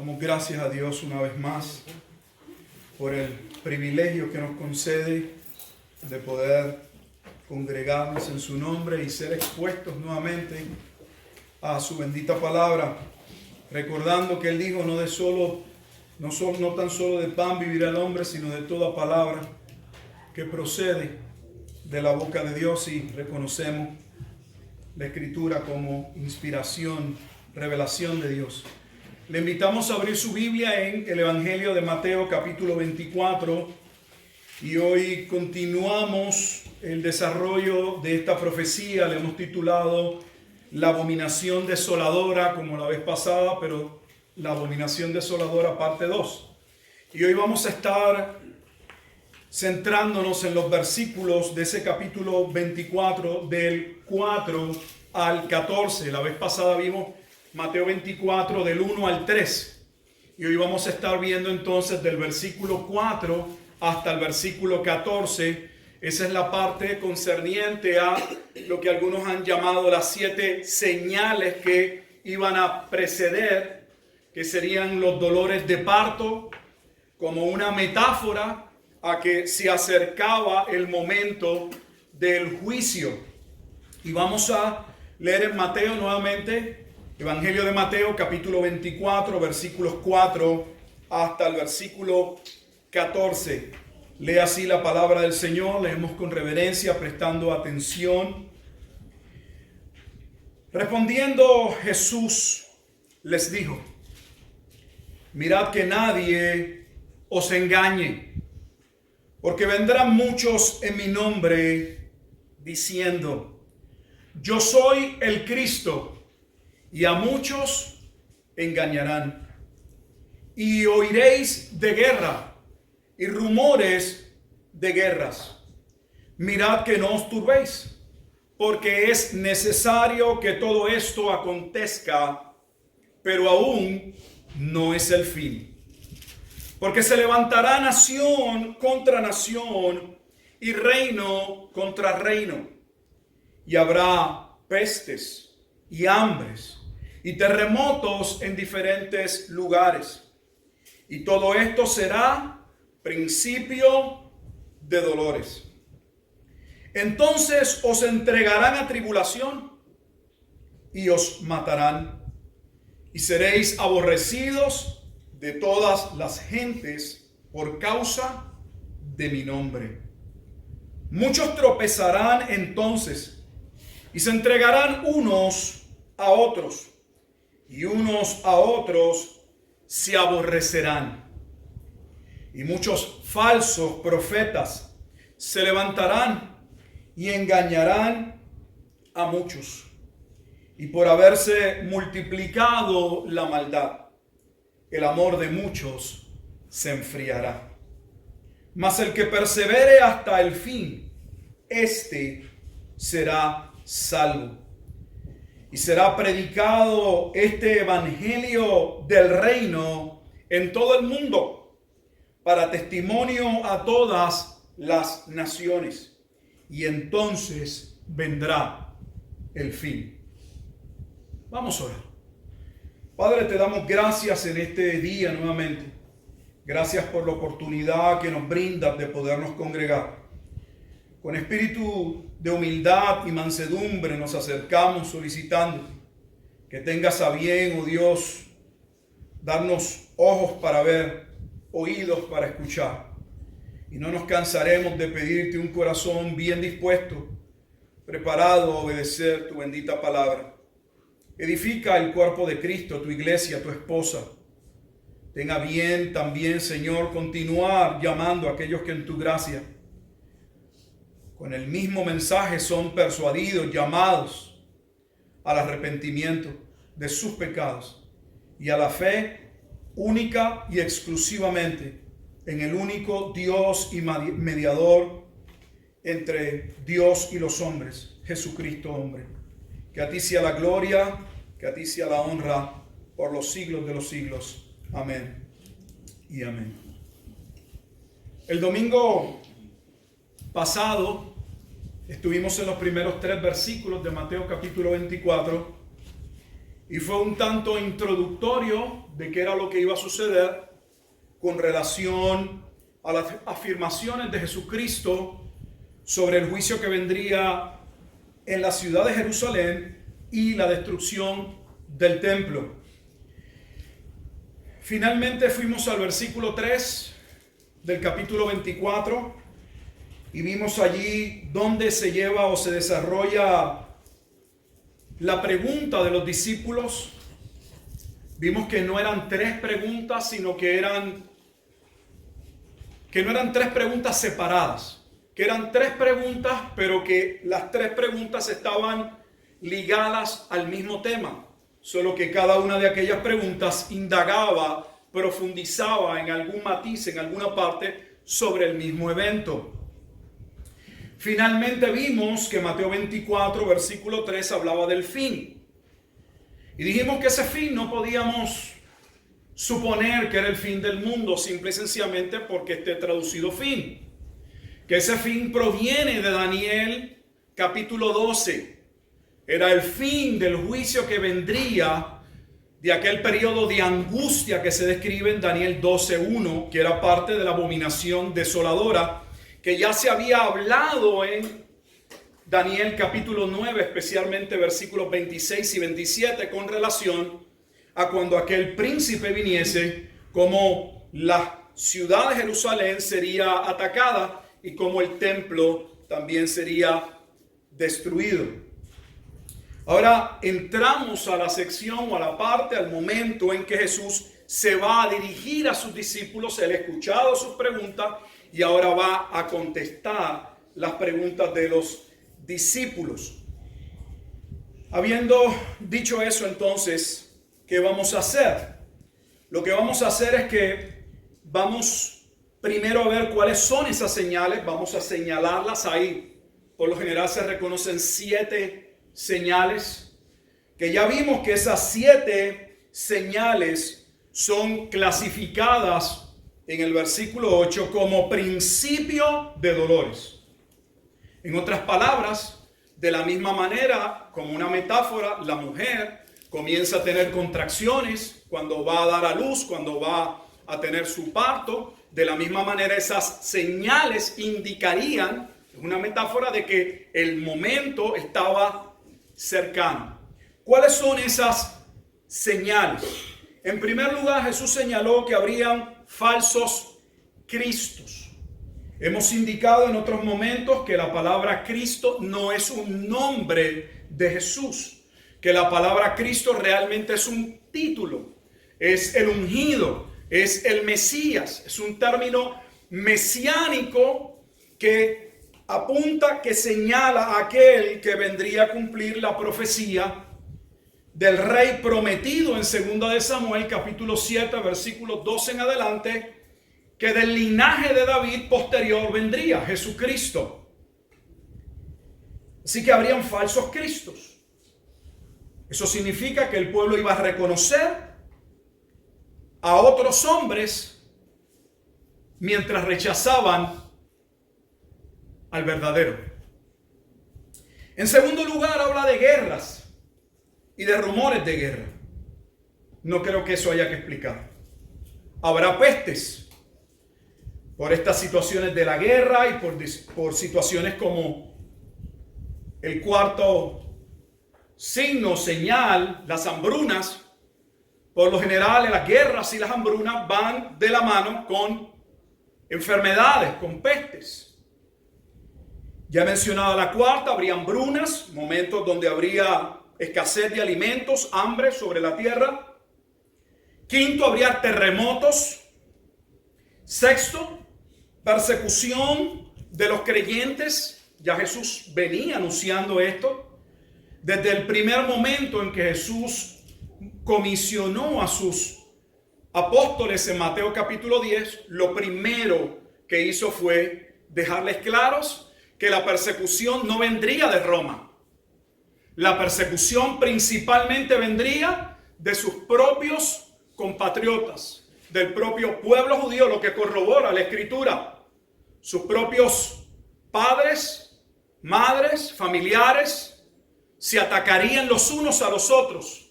Damos gracias a Dios una vez más por el privilegio que nos concede de poder congregarnos en su nombre y ser expuestos nuevamente a su bendita palabra, recordando que Él dijo no tan solo de pan vivirá el hombre, sino de toda palabra que procede de la boca de Dios, y reconocemos la Escritura como inspiración, revelación de Dios. Le invitamos a abrir su Biblia en el Evangelio de Mateo capítulo 24 y hoy continuamos el desarrollo de esta profecía. Le hemos titulado La abominación desoladora, como la vez pasada, pero la abominación desoladora parte 2. Y hoy vamos a estar centrándonos en los versículos de ese capítulo 24 del 4 al 14. La vez pasada vimos Mateo 24 del 1 al 3. Y hoy vamos a estar viendo entonces del versículo 4 hasta el versículo 14. Esa es la parte concerniente a lo que algunos han llamado las 7 señales que iban a preceder, que serían los dolores de parto, como una metáfora a que se acercaba el momento del juicio. Y vamos a leer en Mateo nuevamente, Evangelio de Mateo, capítulo 24, versículos 4 hasta el versículo 14. Lee así la palabra del Señor, leemos con reverencia, prestando atención. Respondiendo Jesús les dijo: mirad que nadie os engañe, porque vendrán muchos en mi nombre diciendo: yo soy el Cristo, y a muchos engañarán. Y oiréis de guerra y rumores de guerras. Mirad que no os turbéis, porque es necesario que todo esto acontezca, pero aún no es el fin. Porque se levantará nación contra nación y reino contra reino. Y habrá pestes y hambres y terremotos en diferentes lugares. Y todo esto será principio de dolores. Entonces os entregarán a tribulación y os matarán. Y seréis aborrecidos de todas las gentes por causa de mi nombre. Muchos tropezarán entonces y se entregarán unos a otros, y unos a otros se aborrecerán. Y muchos falsos profetas se levantarán y engañarán a muchos. Y por haberse multiplicado la maldad, el amor de muchos se enfriará. Mas el que persevere hasta el fin, éste será salvo. Y será predicado este evangelio del reino en todo el mundo, para testimonio a todas las naciones. Y entonces vendrá el fin. Vamos a orar. Padre, te damos gracias en este día nuevamente. Gracias por la oportunidad que nos brindas de podernos congregar. Con espíritu de humildad y mansedumbre nos acercamos solicitando que tengas a bien, oh Dios, darnos ojos para ver, oídos para escuchar. Y no nos cansaremos de pedirte un corazón bien dispuesto, preparado a obedecer tu bendita palabra. Edifica el cuerpo de Cristo, tu iglesia, tu esposa. Tenga bien también, Señor, continuar llamando a aquellos que en tu gracia, con el mismo mensaje, son persuadidos, llamados al arrepentimiento de sus pecados y a la fe única y exclusivamente en el único Dios y mediador entre Dios y los hombres, Jesucristo hombre. Que a ti sea la gloria, que a ti sea la honra por los siglos de los siglos. Amén y amén. El domingo pasado estuvimos en los primeros 3 versículos de Mateo capítulo 24 y fue un tanto introductorio de qué era lo que iba a suceder con relación a las afirmaciones de Jesucristo sobre el juicio que vendría en la ciudad de Jerusalén y la destrucción del templo. Finalmente fuimos al versículo 3 del capítulo 24 y vimos allí donde se lleva o se desarrolla la pregunta de los discípulos. Vimos que no eran tres preguntas, sino que no eran tres preguntas separadas, que eran tres preguntas, pero que las tres preguntas estaban ligadas al mismo tema, solo que cada una de aquellas preguntas indagaba, profundizaba en algún matiz, en alguna parte sobre el mismo evento. Finalmente vimos que Mateo 24, versículo 3, hablaba del fin. Y dijimos que ese fin no podíamos suponer que era el fin del mundo, simple y sencillamente porque esté traducido fin. Que ese fin proviene de Daniel capítulo 12. Era el fin del juicio que vendría de aquel periodo de angustia que se describe en Daniel 12:1, que era parte de la abominación desoladora, que ya se había hablado en Daniel capítulo 9, especialmente versículos 26 y 27, con relación a cuando aquel príncipe viniese, como la ciudad de Jerusalén sería atacada y como el templo también sería destruido. Ahora entramos a la sección o a la parte, al momento en que Jesús se va a dirigir a sus discípulos. Él ha escuchado sus preguntas y ahora va a contestar las preguntas de los discípulos. Habiendo dicho eso, entonces, ¿qué vamos a hacer? Lo que vamos a hacer es que vamos primero a ver cuáles son esas señales. Vamos a señalarlas ahí. Por lo general se reconocen 7 señales, que ya vimos que esas 7 señales son clasificadas en el versículo 8 como principio de dolores. En otras palabras, de la misma manera, como una metáfora, la mujer comienza a tener contracciones cuando va a dar a luz, cuando va a tener su parto. De la misma manera, esas señales indicarían, es una metáfora de que el momento estaba cercano. ¿Cuáles son esas señales? En primer lugar, Jesús señaló que habrían falsos cristos. Hemos indicado en otros momentos que la palabra Cristo no es un nombre de Jesús, que la palabra Cristo realmente es un título, es el ungido, es el Mesías, es un término mesiánico que apunta, que señala a aquel que vendría a cumplir la profecía del rey prometido en 2 de Samuel capítulo 7 versículos 12 en adelante, que del linaje de David posterior vendría Jesucristo. Así que habrían falsos cristos. Eso significa que el pueblo iba a reconocer a otros hombres mientras rechazaban al verdadero. En segundo lugar, habla de guerras y de rumores de guerra. No creo que eso haya que explicar. Habrá pestes por estas situaciones de la guerra y por situaciones como el cuarto signo, señal, las hambrunas. Por lo general, las guerras y las hambrunas van de la mano con enfermedades, con pestes. Ya he mencionado la cuarta, habría hambrunas, momentos donde habría escasez de alimentos, hambre sobre la tierra. Quinto, habría terremotos. Sexto, persecución de los creyentes. Ya Jesús venía anunciando esto. Desde el primer momento en que Jesús comisionó a sus apóstoles en Mateo capítulo 10, lo primero que hizo fue dejarles claros que la persecución no vendría de Roma. La persecución principalmente vendría de sus propios compatriotas, del propio pueblo judío, lo que corrobora la Escritura. Sus propios padres, madres, familiares se atacarían los unos a los otros.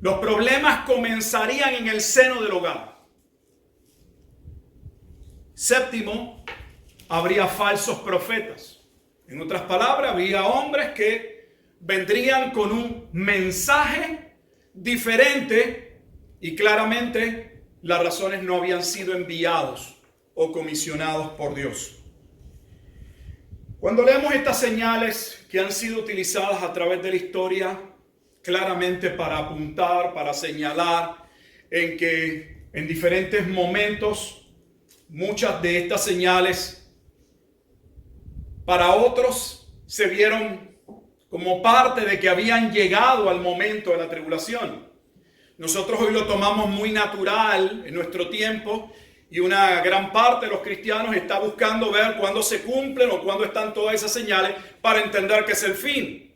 Los problemas comenzarían en el seno del hogar. Séptimo, habría falsos profetas. En otras palabras, había hombres que vendrían con un mensaje diferente y claramente las razones no habían sido enviados o comisionados por Dios. Cuando leemos estas señales que han sido utilizadas a través de la historia, claramente para apuntar, para señalar en que en diferentes momentos muchas de estas señales para otros se vieron como parte de que habían llegado al momento de la tribulación. Nosotros hoy lo tomamos muy natural en nuestro tiempo y una gran parte de los cristianos está buscando ver cuándo se cumplen o cuándo están todas esas señales para entender que es el fin.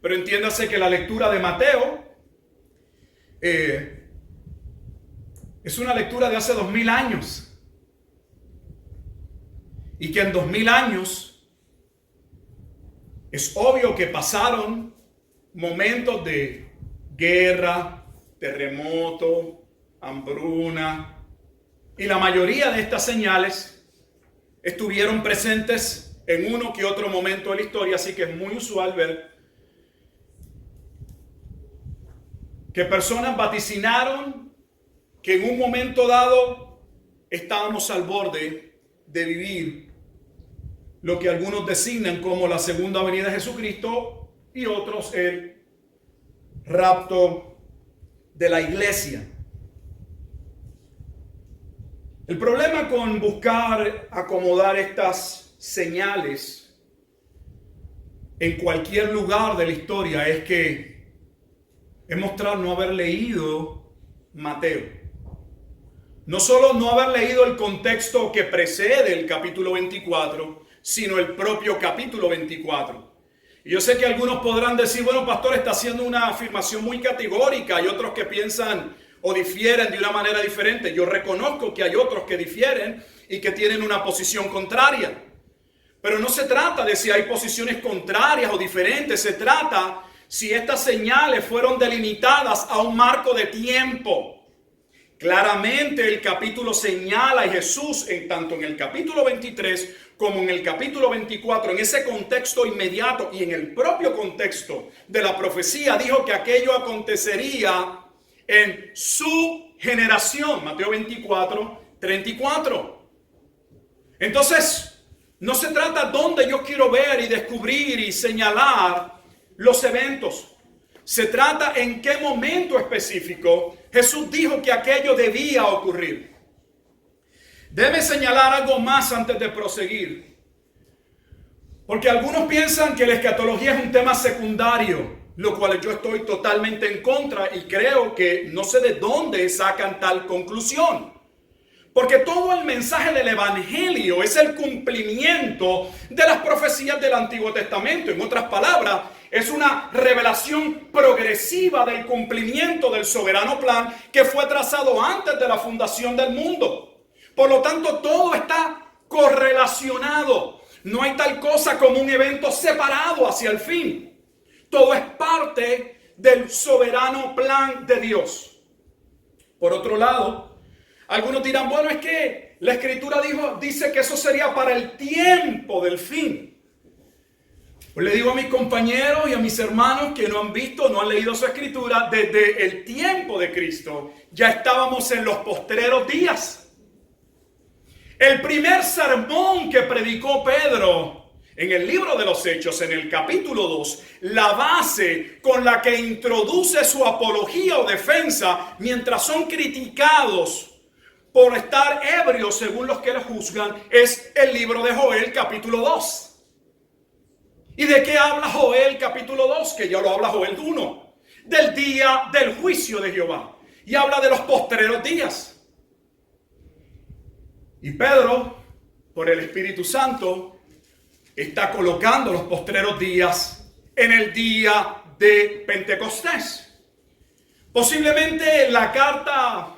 Pero entiéndase que la lectura de Mateo es una lectura de hace 2000 años. Y que en 2000 años es obvio que pasaron momentos de guerra, terremoto, hambruna. Y la mayoría de estas señales estuvieron presentes en uno que otro momento de la historia. Así que es muy usual ver que personas vaticinaron que en un momento dado estábamos al borde de vivir lo que algunos designan como la segunda venida de Jesucristo y otros el rapto de la iglesia. El problema con buscar acomodar estas señales en cualquier lugar de la historia es que es mostrar no haber leído Mateo. No solo no haber leído el contexto que precede el capítulo 24, sino el propio capítulo 24. Y yo sé que algunos podrán decir, bueno, pastor, está haciendo una afirmación muy categórica. Hay otros que piensan o difieren de una manera diferente. Yo reconozco que hay otros que difieren y que tienen una posición contraria. Pero no se trata de si hay posiciones contrarias o diferentes. Se trata si estas señales fueron delimitadas a un marco de tiempo. Claramente el capítulo señala y Jesús, tanto en el capítulo 23 como en el capítulo 24, en ese contexto inmediato y en el propio contexto de la profecía, dijo que aquello acontecería en su generación. Mateo 24, 34. Entonces, no se trata dónde yo quiero ver y descubrir y señalar los eventos. Se trata en qué momento específico Jesús dijo que aquello debía ocurrir. Debe señalar algo más antes de proseguir. Porque algunos piensan que la escatología es un tema secundario, lo cual yo estoy totalmente en contra y creo que no sé de dónde sacan tal conclusión. Porque todo el mensaje del Evangelio es el cumplimiento de las profecías del Antiguo Testamento. En otras palabras, es una revelación progresiva del cumplimiento del soberano plan que fue trazado antes de la fundación del mundo. Por lo tanto, todo está correlacionado. No hay tal cosa como un evento separado hacia el fin. Todo es parte del soberano plan de Dios. Por otro lado, algunos dirán, bueno, es que la Escritura dice que eso sería para el tiempo del fin. Pues le digo a mis compañeros y a mis hermanos que no han visto, no han leído su Escritura, desde el tiempo de Cristo ya estábamos en los postreros días. El primer sermón que predicó Pedro en el libro de los Hechos, en el capítulo 2, la base con la que introduce su apología o defensa mientras son criticados por estar ebrios según los que lo juzgan, es el libro de Joel capítulo 2. ¿Y de qué habla Joel capítulo 2? Que ya lo habla Joel 1. Del día del juicio de Jehová. Y habla de los postreros días. Y Pedro, por el Espíritu Santo, está colocando los postreros días en el día de Pentecostés. Posiblemente la carta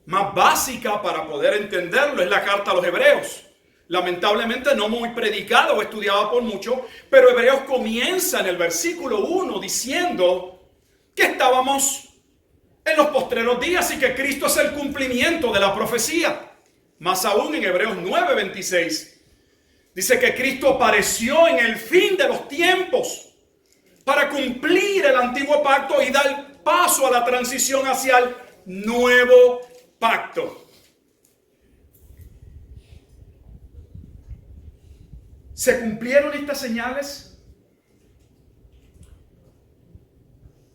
más básica para poder entenderlo es la carta a los Hebreos. Lamentablemente no muy predicada o estudiada por muchos, pero Hebreos comienza en el versículo 1 diciendo que estábamos en los postreros días y que Cristo es el cumplimiento de la profecía. Más aún en Hebreos 9:26 dice que Cristo apareció en el fin de los tiempos para cumplir el antiguo pacto y dar paso a la transición hacia el nuevo pacto. ¿Se cumplieron estas señales?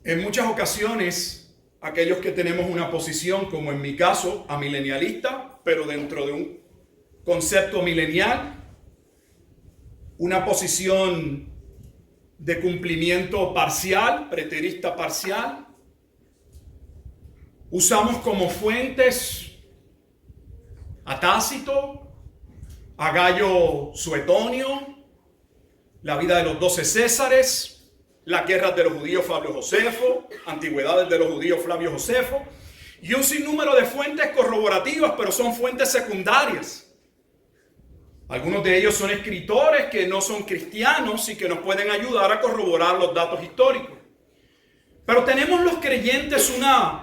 En muchas ocasiones, aquellos que tenemos una posición, como en mi caso, amilenialista, pero dentro de un concepto milenial, una posición de cumplimiento parcial, preterista parcial, usamos como fuentes a Tácito, a Gayo Suetonio, la vida de los 12 Césares, las guerras de los judíos Flavio Josefo, antigüedades de los judíos Flavio Josefo, y un sinnúmero de fuentes corroborativas, pero son fuentes secundarias. Algunos de ellos son escritores que no son cristianos y que nos pueden ayudar a corroborar los datos históricos. Pero tenemos los creyentes una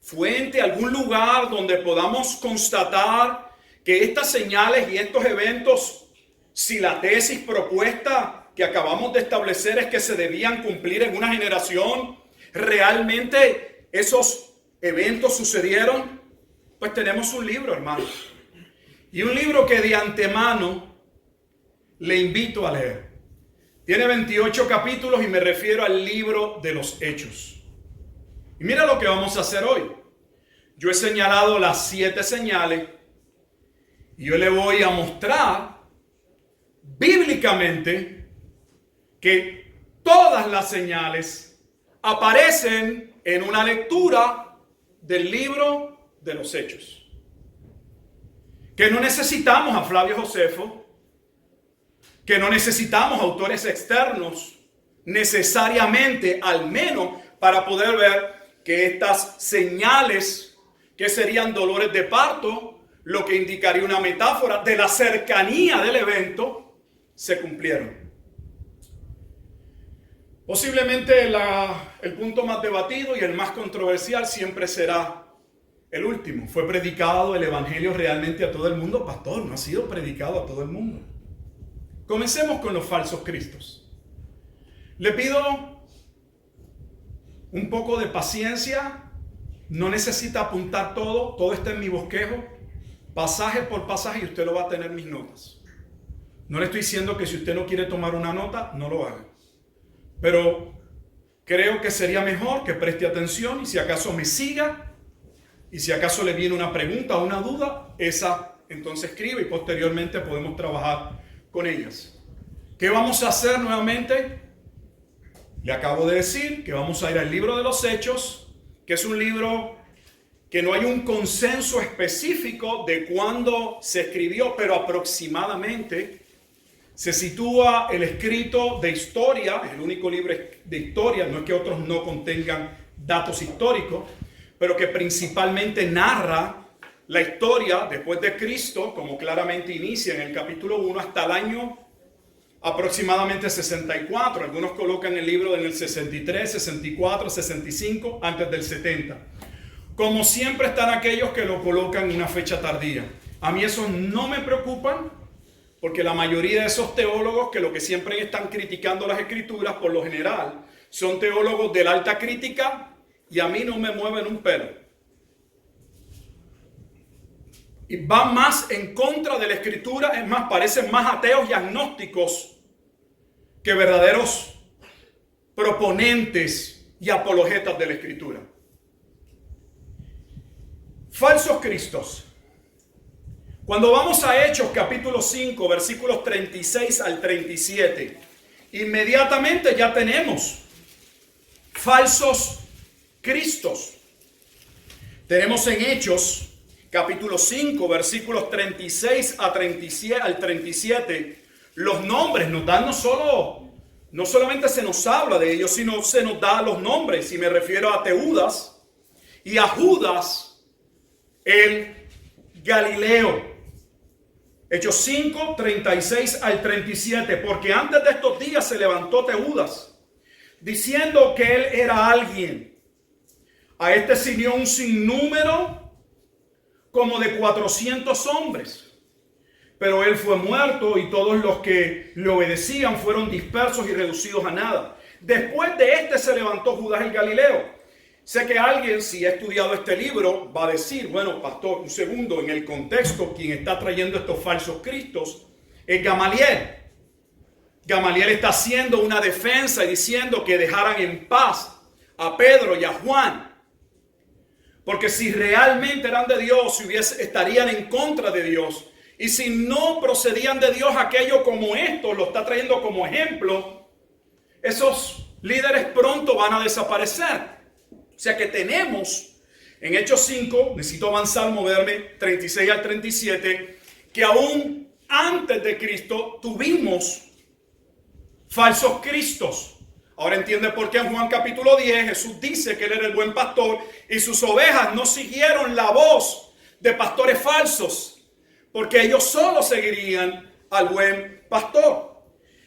fuente, algún lugar donde podamos constatar que estas señales y estos eventos, si la tesis propuesta que acabamos de establecer es que se debían cumplir en una generación, realmente esos eventos sucedieron, pues tenemos un libro, hermano. Y un libro que de antemano le invito a leer. Tiene 28 capítulos y me refiero al libro de los Hechos. Y mira lo que vamos a hacer hoy. Yo he señalado las 7 señales y yo le voy a mostrar bíblicamente que todas las señales aparecen en una lectura del libro de los Hechos. Que no necesitamos a Flavio Josefo, que no necesitamos autores externos necesariamente, al menos para poder ver que estas señales, que serían dolores de parto, lo que indicaría una metáfora de la cercanía del evento, se cumplieron. Posiblemente el punto más debatido y el más controversial siempre será el último. ¿Fue predicado el evangelio realmente a todo el mundo? Pastor, no ha sido predicado a todo el mundo. Comencemos con los falsos cristos. Le pido un poco de paciencia. No necesita apuntar todo. Todo está en mi bosquejo. Pasaje por pasaje y usted lo va a tener en mis notas. No le estoy diciendo que si usted no quiere tomar una nota, no lo haga. Pero creo que sería mejor que preste atención y si acaso me siga y si acaso le viene una pregunta o una duda, esa entonces escribe y posteriormente podemos trabajar con ellas. ¿Qué vamos a hacer nuevamente? Le acabo de decir que vamos a ir al libro de los Hechos, que es un libro que no hay un consenso específico de cuándo se escribió, pero aproximadamente se sitúa el escrito de historia, es el único libro de historia, no es que otros no contengan datos históricos, pero que principalmente narra la historia después de Cristo, como claramente inicia en el capítulo 1, hasta el año aproximadamente 64. Algunos colocan el libro en el 63, 64, 65, antes del 70. Como siempre están aquellos que lo colocan en una fecha tardía. A mí esos no me preocupan, porque la mayoría de esos teólogos que lo que siempre están criticando las escrituras, por lo general, son teólogos de la alta crítica y a mí no me mueven un pelo. Y van más en contra de la escritura, es más, parecen más ateos y agnósticos que verdaderos proponentes y apologetas de la escritura. Falsos cristos. Cuando vamos a Hechos capítulo 5, versículos 36 al 37, inmediatamente ya tenemos falsos cristos. Tenemos en Hechos capítulo 5, versículos 36 al 37, los nombres nos dan no solamente se nos habla de ellos, sino se nos da los nombres. Y me refiero a Teudas y a Judas el Galileo. Hechos 5, 36 al 37. Porque antes de estos días se levantó Teudas, diciendo que él era alguien, A este siguió un sinnúmero como de 400 hombres. Pero él fue muerto y todos los que le obedecían fueron dispersos y reducidos a nada. Después de este se levantó Judas el Galileo. Sé que alguien, si ha estudiado este libro, va a decir, bueno, pastor, un segundo, en el contexto, quien está trayendo estos falsos cristos es Gamaliel. Gamaliel está haciendo una defensa y diciendo que dejaran en paz a Pedro y a Juan. Porque si realmente eran de Dios, estarían en contra de Dios. Y si no procedían de Dios, aquello como esto, lo está trayendo como ejemplo, esos líderes pronto van a desaparecer. O sea que tenemos en Hechos 5, necesito avanzar, moverme 36 al 37, que aún antes de Cristo tuvimos falsos cristos. Ahora entiende por qué en Juan capítulo 10 Jesús dice que él era el buen pastor y sus ovejas no siguieron la voz de pastores falsos, porque ellos solo seguirían al buen pastor.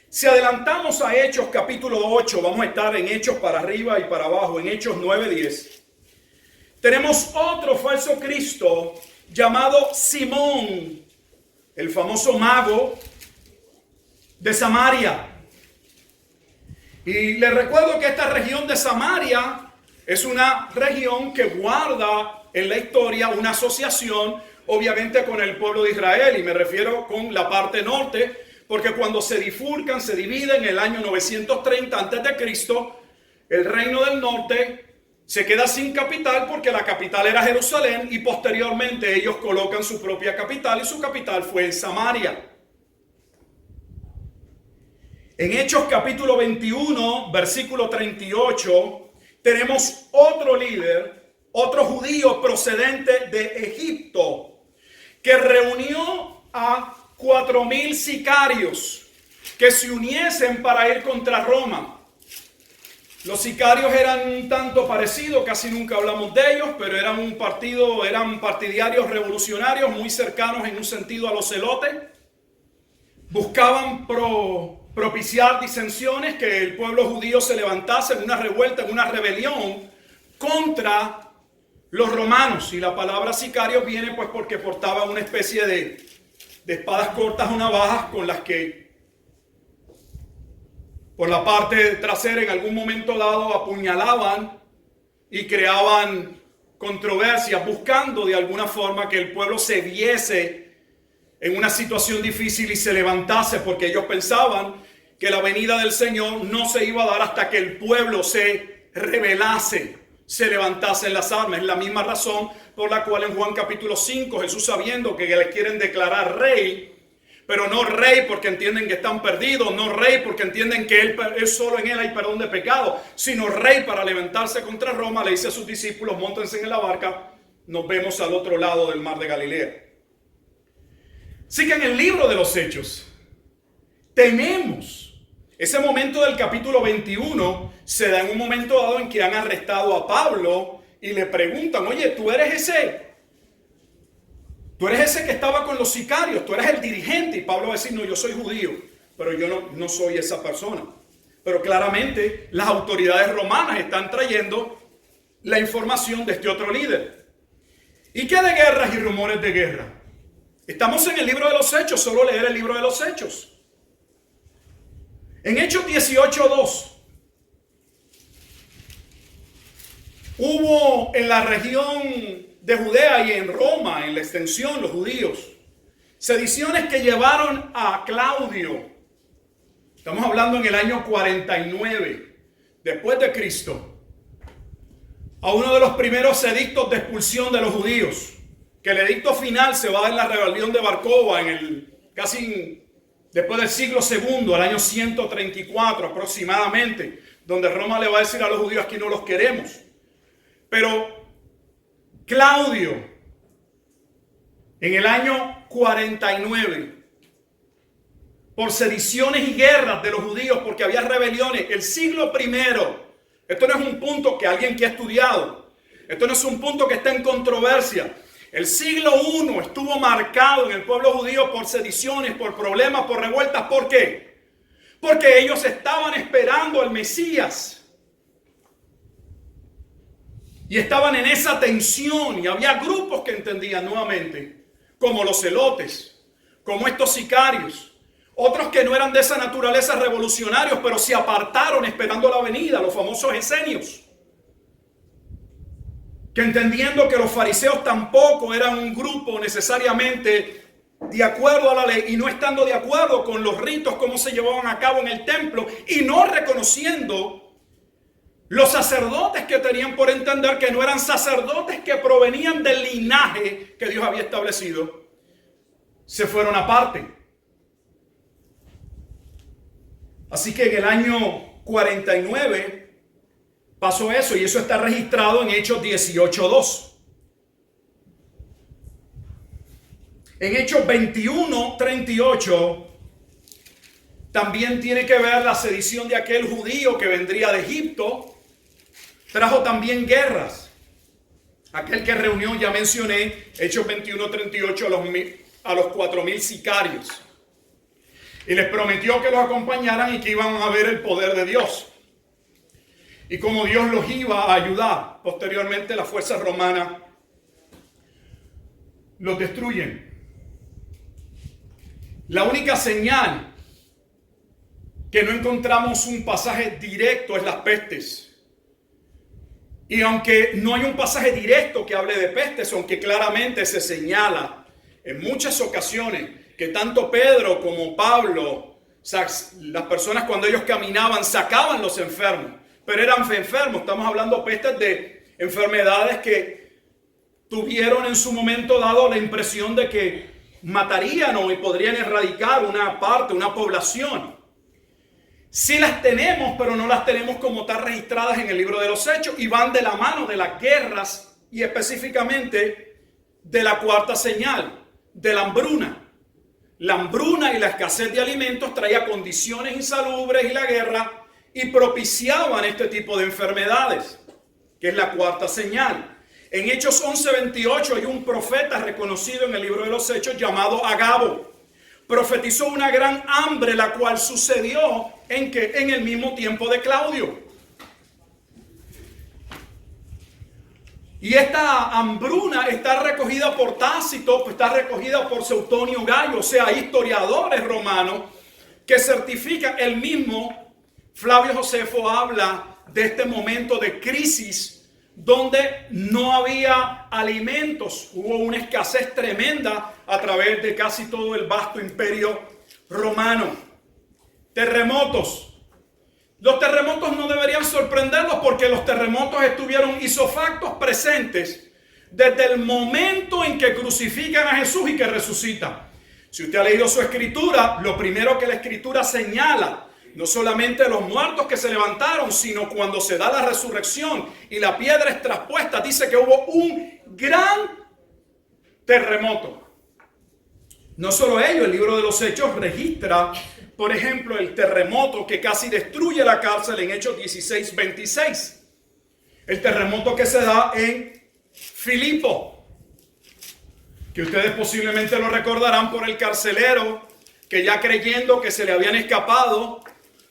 Si adelantamos a Hechos capítulo 8, vamos a estar en Hechos para arriba y para abajo, en Hechos 9:10. Tenemos otro falso Cristo llamado Simón, el famoso mago de Samaria. Y les recuerdo que esta región de Samaria es una región que guarda en la historia una asociación, obviamente, con el pueblo de Israel. Y me refiero con la parte norte, porque cuando se bifurcan, se dividen en el año 930 a.C., el reino del norte se queda sin capital porque la capital era Jerusalén y posteriormente ellos colocan su propia capital y su capital fue en Samaria. En Hechos capítulo 21, versículo 38, tenemos otro líder, otro judío procedente de Egipto, que reunió a 4,000 sicarios que se uniesen para ir contra Roma. Los sicarios eran un tanto parecidos, casi nunca hablamos de ellos, pero eran partidarios revolucionarios muy cercanos en un sentido a los celotes. Buscaban propiciar disensiones, que el pueblo judío se levantase en una revuelta, en una rebelión contra los romanos. Y la palabra sicario viene pues porque portaban una especie de espadas cortas o navajas con las que por la parte trasera en algún momento dado apuñalaban y creaban controversias, buscando de alguna forma que el pueblo se viese en una situación difícil y se levantase, porque ellos pensaban que la venida del Señor no se iba a dar hasta que el pueblo se rebelase, se levantase en las armas. Es la misma razón por la cual en Juan capítulo 5 Jesús, sabiendo que le quieren declarar rey, pero no rey porque entienden que están perdidos, no rey porque entienden que él solo en él hay perdón de pecado, sino rey para levantarse contra Roma, le dice a sus discípulos: móntense en la barca, nos vemos al otro lado del mar de Galilea. Así que en el libro de los Hechos tenemos ese momento del capítulo 21, se da en un momento dado en que han arrestado a Pablo y le preguntan: oye, ¿tú eres ese que estaba con los sicarios? ¿Tú eres el dirigente? Y Pablo va a decir: no, yo soy judío, pero yo no soy esa persona. Pero claramente las autoridades romanas están trayendo la información de este otro líder. ¿Y qué de guerras y rumores de guerra? Estamos en el libro de los Hechos, solo leer el libro de los Hechos. En Hechos 18:2, hubo en la región de Judea y en Roma, en la extensión, los judíos, sediciones que llevaron a Claudio. Estamos hablando en el año 49 después de Cristo, a uno de los primeros edictos de expulsión de los judíos, que el edicto final se va a dar en la rebelión de Bar Kokhba casi después del siglo II, al año 134 aproximadamente, donde Roma le va a decir a los judíos: aquí no los queremos. Pero Claudio, en el año 49, por sediciones y guerras de los judíos, porque había rebeliones, el siglo I, esto no es un punto que alguien que ha estudiado, esto no es un punto que está en controversia. El siglo I estuvo marcado en el pueblo judío por sediciones, por problemas, por revueltas. ¿Por qué? Porque ellos estaban esperando al Mesías. Y estaban en esa tensión y había grupos que entendían nuevamente, como los celotes, como estos sicarios, otros que no eran de esa naturaleza revolucionarios, pero se apartaron esperando la venida, los famosos esenios, que entendiendo que los fariseos tampoco eran un grupo necesariamente de acuerdo a la ley y no estando de acuerdo con los ritos, cómo se llevaban a cabo en el templo y no reconociendo los sacerdotes que tenían por entender que no eran sacerdotes que provenían del linaje que Dios había establecido, se fueron aparte. Así que en el año 49 pasó eso y eso está registrado en Hechos 18:2. En Hechos 21:38 también tiene que ver la sedición de aquel judío que vendría de Egipto. Trajo también guerras. Aquel que reunió, ya mencioné, Hechos 21:38 a los 4,000 sicarios. Y les prometió que los acompañaran y que iban a ver el poder de Dios. Y como Dios los iba a ayudar. Posteriormente las fuerzas romanas los destruyen. La única señal que no encontramos un pasaje directo es las pestes. Y aunque no hay un pasaje directo que hable de pestes, aunque claramente se señala en muchas ocasiones que tanto Pedro como Pablo, las personas cuando ellos caminaban sacaban los enfermos, pero eran enfermos, estamos hablando pestes de enfermedades que tuvieron en su momento dado la impresión de que matarían o podrían erradicar una parte, una población. Sí las tenemos, pero no las tenemos como tal registradas en el libro de los Hechos y van de la mano de las guerras y específicamente de la cuarta señal, de la hambruna. La hambruna y la escasez de alimentos traía condiciones insalubres y la guerra y propiciaban este tipo de enfermedades, que es la cuarta señal. En Hechos 11:28 hay un profeta reconocido en el libro de los Hechos llamado Agabo. Profetizó una gran hambre, la cual sucedió en el mismo tiempo de Claudio. Y esta hambruna está recogida por Tácito, está recogida por Suetonio Gallo, o sea, historiadores romanos que certifican. El mismo Flavio Josefo habla de este momento de crisis donde no había alimentos, hubo una escasez tremenda a través de casi todo el vasto imperio romano. Terremotos. Los terremotos no deberían sorprenderlos porque los terremotos estuvieron isofactos presentes desde el momento en que crucifican a Jesús y que resucita. Si usted ha leído su escritura, lo primero que la escritura señala, no solamente los muertos que se levantaron, sino cuando se da la resurrección y la piedra es traspuesta, dice que hubo un gran terremoto. No solo ello, el libro de los Hechos registra, por ejemplo, el terremoto que casi destruye la cárcel en Hechos 16:26. El terremoto que se da en Filipo, que ustedes posiblemente lo recordarán por el carcelero que ya creyendo que se le habían escapado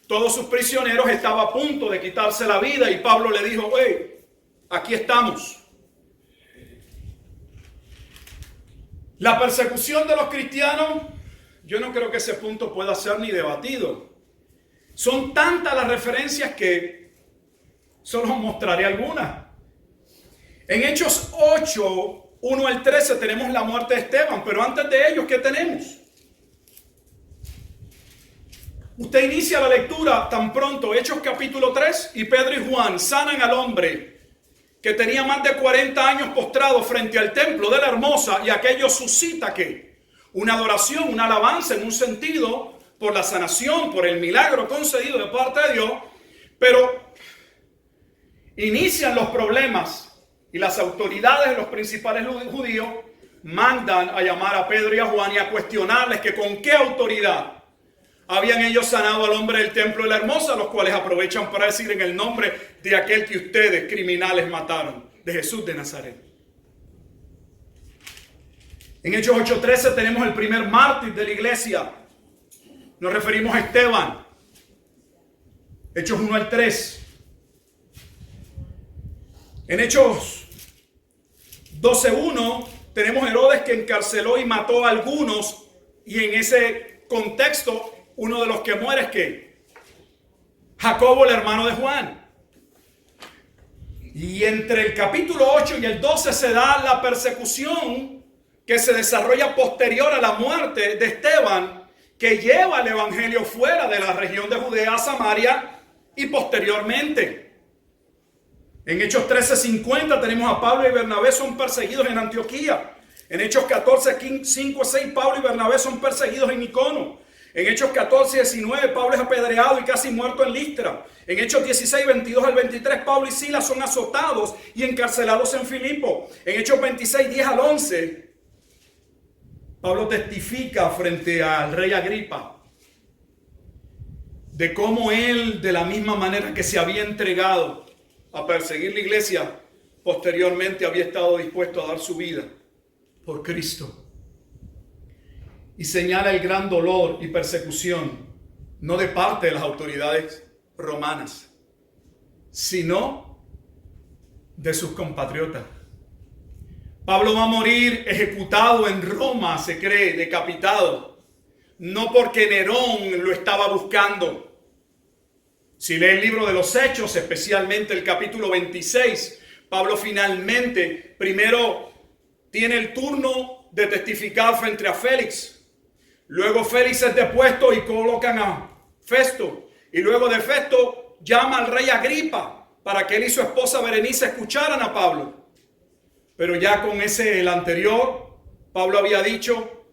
todos sus prisioneros estaba a punto de quitarse la vida y Pablo le dijo: hey, aquí estamos. La persecución de los cristianos, yo no creo que ese punto pueda ser ni debatido. Son tantas las referencias que solo mostraré algunas. En Hechos 8, 1 al 13 tenemos la muerte de Esteban, pero antes de ellos, ¿qué tenemos? Usted inicia la lectura tan pronto, Hechos capítulo 3, y Pedro y Juan sanan al hombre que tenía más de 40 años postrado frente al templo de la Hermosa, y aquello suscita ¿qué? Una adoración, una alabanza en un sentido por la sanación, por el milagro concedido de parte de Dios, pero inician los problemas y las autoridades de los principales judíos mandan a llamar a Pedro y a Juan y a cuestionarles que con qué autoridad habían ellos sanado al hombre del templo de la Hermosa, los cuales aprovechan para decir en el nombre de aquel que ustedes, criminales, mataron, de Jesús de Nazaret. En Hechos 8:13 tenemos el primer mártir de la iglesia. Nos referimos a Esteban. Hechos 1 al 3. En Hechos 12:1 tenemos Herodes que encarceló y mató a algunos, y en ese contexto uno de los que muere es que Jacobo, el hermano de Juan. Y entre el capítulo 8 y el 12 se da la persecución que se desarrolla posterior a la muerte de Esteban, que lleva el evangelio fuera de la región de Judea a Samaria y posteriormente. En Hechos 13:50 tenemos a Pablo y Bernabé son perseguidos en Antioquía. En Hechos 14:5-6 Pablo y Bernabé son perseguidos en Icono. En Hechos 14:19 Pablo es apedreado y casi muerto en Listra. En Hechos 16:22-23 Pablo y Silas son azotados y encarcelados en Filipo. En Hechos 26:10-11 Pablo testifica frente al rey Agripa de cómo él, de la misma manera que se había entregado a perseguir la iglesia, posteriormente había estado dispuesto a dar su vida por Cristo. Y señala el gran dolor y persecución, no de parte de las autoridades romanas, sino de sus compatriotas. Pablo va a morir ejecutado en Roma, se cree, decapitado, no porque Nerón lo estaba buscando. Si lee el libro de los Hechos, especialmente el capítulo 26, Pablo finalmente primero tiene el turno de testificar frente a Félix. Luego Félix es depuesto y colocan a Festo. Y luego de Festo llama al rey Agripa para que él y su esposa Berenice escucharan a Pablo. Pero ya con el anterior, Pablo había dicho: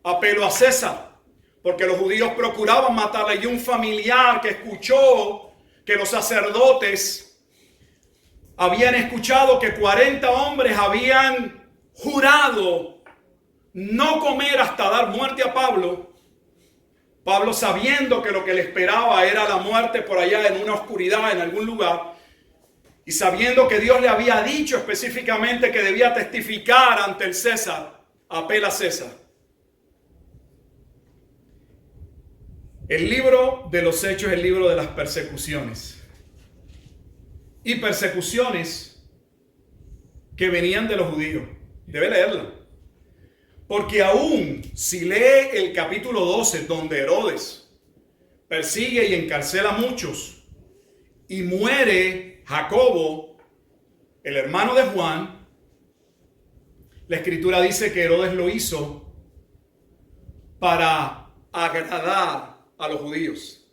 apelo a César, porque los judíos procuraban matarle. Y un familiar que escuchó que los sacerdotes habían escuchado que 40 hombres habían jurado no comer hasta dar muerte a Pablo. Pablo, sabiendo que lo que le esperaba era la muerte por allá en una oscuridad en algún lugar, y sabiendo que Dios le había dicho específicamente que debía testificar ante el César, apela a César. El libro de los Hechos es el libro de las persecuciones. Y persecuciones que venían de los judíos. Debe leerla. Porque aún si lee el capítulo 12, donde Herodes persigue y encarcela a muchos, y muere Jacobo, el hermano de Juan, la escritura dice que Herodes lo hizo para agradar a los judíos,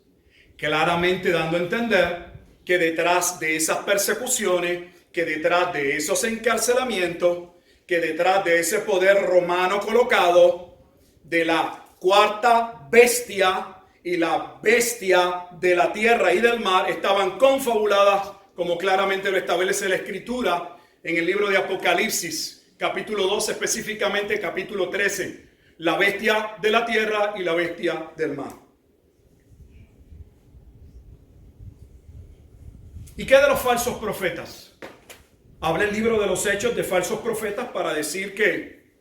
claramente dando a entender que detrás de esas persecuciones, que detrás de esos encarcelamientos, que detrás de ese poder romano colocado, de la cuarta bestia y la bestia de la tierra y del mar, estaban confabuladas, como claramente lo establece la escritura en el libro de Apocalipsis, capítulo 12, específicamente capítulo 13, la bestia de la tierra y la bestia del mar. ¿Y qué de los falsos profetas? Habla el libro de los Hechos de falsos profetas para decir que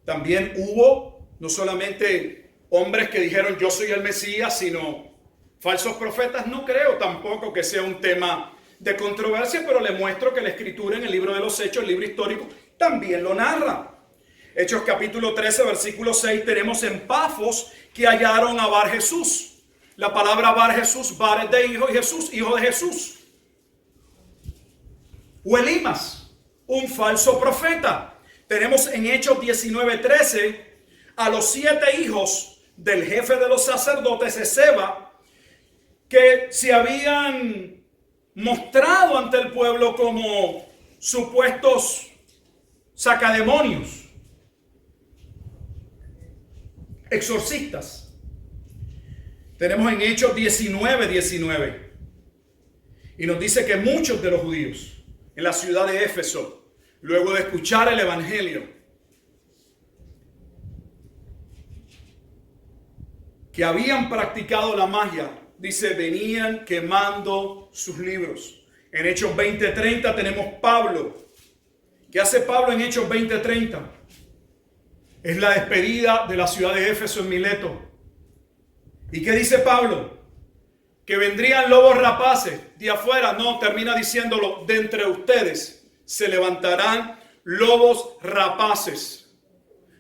también hubo no solamente hombres que dijeron yo soy el Mesías, sino falsos profetas. No creo tampoco que sea un tema de controversia, pero le muestro que la escritura en el libro de los Hechos, el libro histórico, también lo narra. Hechos capítulo 13, versículo 6, tenemos en Pafos que hallaron a Bar Jesús. La palabra Bar Jesús, Bar es de hijo, y Jesús, hijo de Jesús. O Elimas, un falso profeta. Tenemos en Hechos 19:13 a los 7 hijos del jefe de los sacerdotes, Esceva, que se habían mostrado ante el pueblo como supuestos sacademonios, exorcistas. Tenemos en Hechos 19:19 y nos dice que muchos de los judíos en la ciudad de Éfeso, luego de escuchar el evangelio, que habían practicado la magia, dice, venían quemando sus libros. En Hechos 20:30 tenemos Pablo. ¿Qué hace Pablo en Hechos 20:30? Es la despedida de la ciudad de Éfeso en Mileto. ¿Y qué dice Pablo? Que vendrían lobos rapaces de afuera. No, termina diciéndolo, de entre ustedes se levantarán lobos rapaces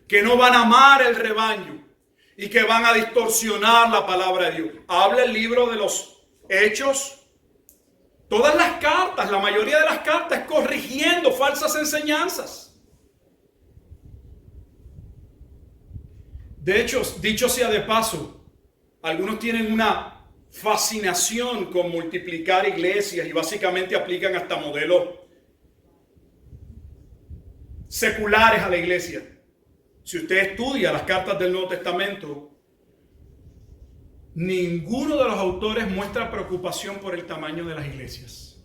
que no van a amar el rebaño y que van a distorsionar la palabra de Dios. Habla el libro de los Hechos. Todas las cartas, la mayoría de las cartas, corrigiendo falsas enseñanzas. De hecho, dicho sea de paso, algunos tienen una fascinación con multiplicar iglesias y básicamente aplican hasta modelos seculares a la iglesia. Si usted estudia las cartas del Nuevo Testamento, ninguno de los autores muestra preocupación por el tamaño de las iglesias.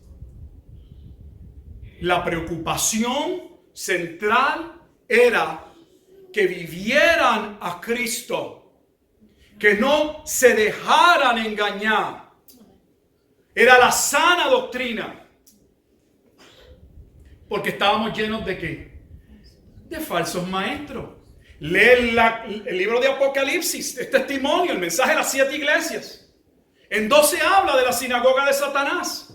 La preocupación central era que vivieran a Cristo, que no se dejaran engañar. Era la sana doctrina. Porque estábamos llenos ¿de qué? De falsos maestros. Lee el libro de Apocalipsis, es testimonio, el mensaje de las 7 iglesias. En 12 habla de la sinagoga de Satanás.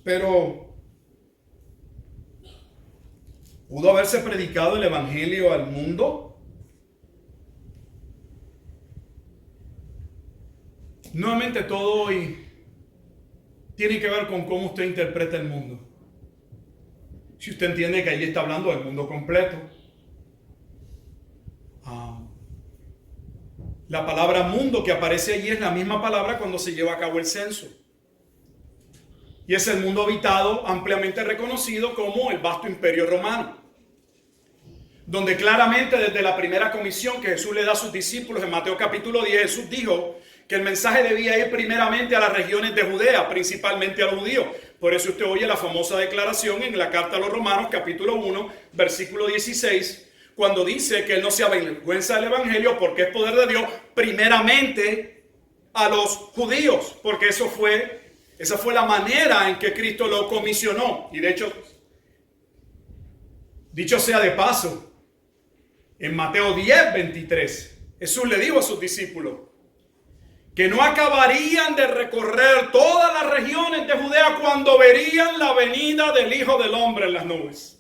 Pero ¿pudo haberse predicado el evangelio al mundo? Nuevamente todo hoy tiene que ver con cómo usted interpreta el mundo. Si usted entiende que ahí está hablando del mundo completo. La palabra mundo que aparece allí es la misma palabra cuando se lleva a cabo el censo. Y es el mundo habitado, ampliamente reconocido como el vasto imperio romano. Donde claramente desde la primera comisión que Jesús le da a sus discípulos en Mateo capítulo 10, Jesús dijo que el mensaje debía ir primeramente a las regiones de Judea, principalmente a los judíos. Por eso usted oye la famosa declaración en la carta a los Romanos, capítulo 1, versículo 16, cuando dice que él no se avergüenza del evangelio porque es poder de Dios, primeramente a los judíos, porque esa fue la manera en que Cristo lo comisionó. Y de hecho, dicho sea de paso, en Mateo 10, 23, Jesús le dijo a sus discípulos que no acabarían de recorrer todas las regiones de Judea cuando verían la venida del Hijo del Hombre en las nubes.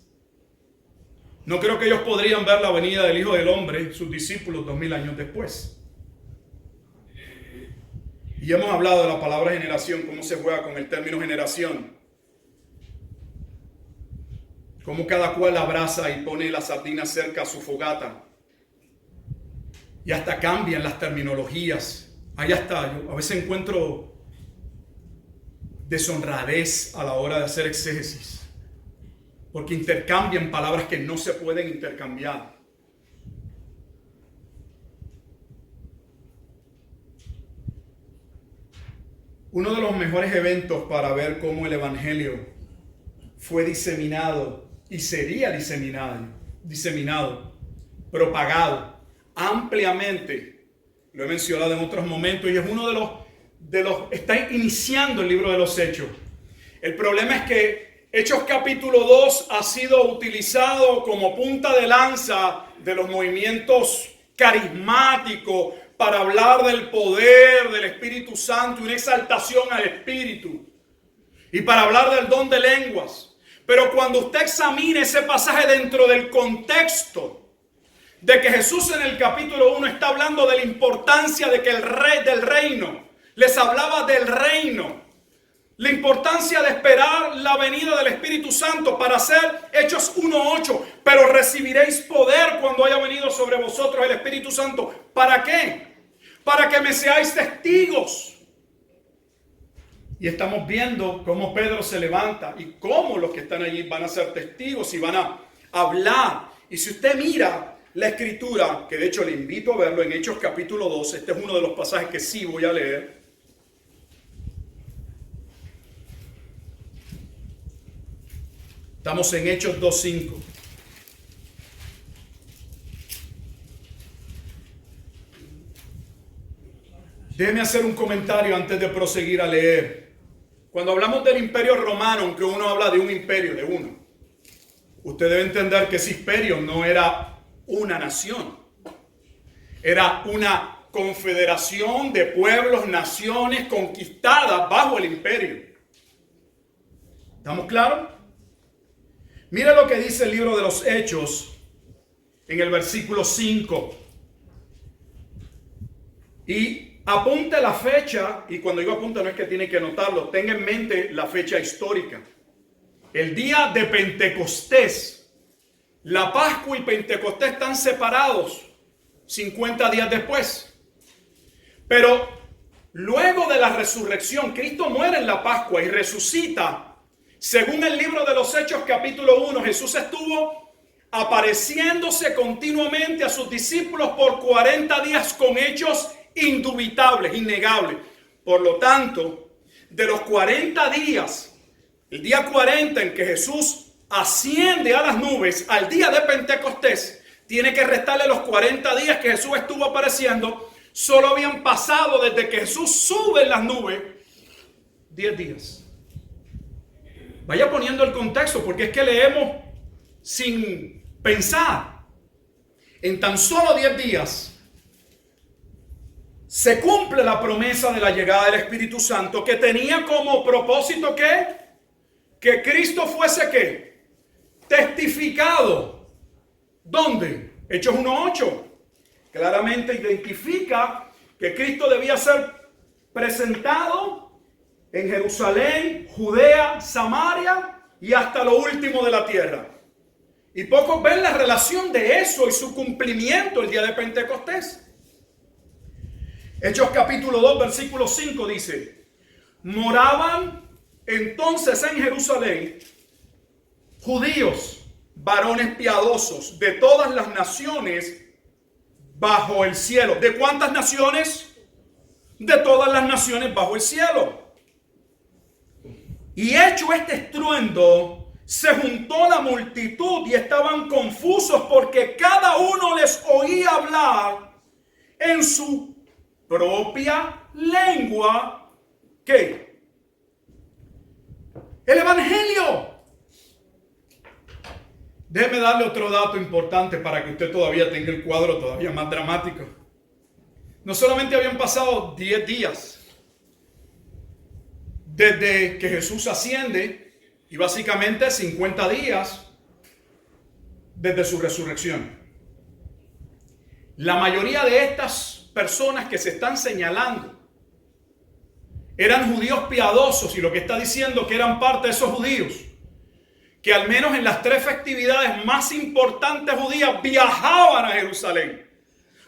No creo que ellos podrían ver la venida del Hijo del Hombre, sus discípulos, 2000 años después. Y hemos hablado de la palabra generación, cómo se juega con el término generación. Cómo cada cual abraza y pone la sardina cerca a su fogata. Y hasta cambian las terminologías. Ahí está, yo a veces encuentro deshonradez a la hora de hacer exégesis, porque intercambian palabras que no se pueden intercambiar. Uno de los mejores eventos para ver cómo el evangelio fue diseminado y sería diseminado, propagado ampliamente, lo he mencionado en otros momentos, y es uno de los está iniciando el libro de los Hechos. El problema es que Hechos capítulo 2 ha sido utilizado como punta de lanza de los movimientos carismáticos para hablar del poder del Espíritu Santo y una exaltación al Espíritu, y para hablar del don de lenguas. Pero cuando usted examine ese pasaje dentro del contexto de que Jesús en el capítulo 1 está hablando de la importancia de que el rey del reino, les hablaba del reino, la importancia de esperar la venida del Espíritu Santo para hacer Hechos 1:8, pero recibiréis poder cuando haya venido sobre vosotros el Espíritu Santo. ¿Para qué? Para que me seáis testigos. Y estamos viendo cómo Pedro se levanta y cómo los que están allí van a ser testigos y van a hablar. Y si usted mira la escritura, que de hecho le invito a verlo en Hechos capítulo 2, este es uno de los pasajes que sí voy a leer. Estamos en Hechos 2:5. Déjeme hacer un comentario antes de proseguir a leer. Cuando hablamos del imperio romano, aunque uno habla de un imperio, de uno, usted debe entender que ese imperio no era una nación, era una confederación de pueblos, naciones conquistadas bajo el imperio. ¿Estamos claros? Mira lo que dice el libro de los Hechos en el versículo 5. Y apunte la fecha, y cuando digo apunte no es que tiene que anotarlo, tenga en mente la fecha histórica. El día de Pentecostés. La Pascua y Pentecostés están separados 50 días después. Pero luego de la resurrección, Cristo muere en la Pascua y resucita. Según el libro de los Hechos capítulo 1, Jesús estuvo apareciéndose continuamente a sus discípulos por 40 días con hechos indubitables, innegables. Por lo tanto, de los 40 días, el día 40 en que Jesús asciende a las nubes, al día de Pentecostés, tiene que restarle los 40 días que Jesús estuvo apareciendo. Solo habían pasado desde que Jesús sube en las nubes 10 días. Vaya poniendo el contexto, porque es que leemos sin pensar. En tan solo 10 días se cumple la promesa de la llegada del Espíritu Santo, que tenía como propósito que Cristo fuese ¿qué? Testificado. ¿Dónde? Hechos 1:8. Claramente identifica que Cristo debía ser presentado en Jerusalén, Judea, Samaria y hasta lo último de la tierra. Y pocos ven la relación de eso y su cumplimiento el día de Pentecostés. Hechos capítulo 2, versículo 5 dice: moraban entonces en Jerusalén judíos, varones piadosos de todas las naciones bajo el cielo. ¿De cuántas naciones? De todas las naciones bajo el cielo. Y hecho este estruendo, se juntó la multitud y estaban confusos porque cada uno les oía hablar en su propia lengua. ¿Qué? El Evangelio. Déjeme darle otro dato importante para que usted todavía tenga el cuadro todavía más dramático. No solamente habían pasado 10 días desde que Jesús asciende y básicamente 50 días desde su resurrección. La mayoría de estas personas que se están señalando eran judíos piadosos, y lo que está diciendo que eran parte de esos judíos que al menos en las 3 festividades más importantes judías viajaban a Jerusalén.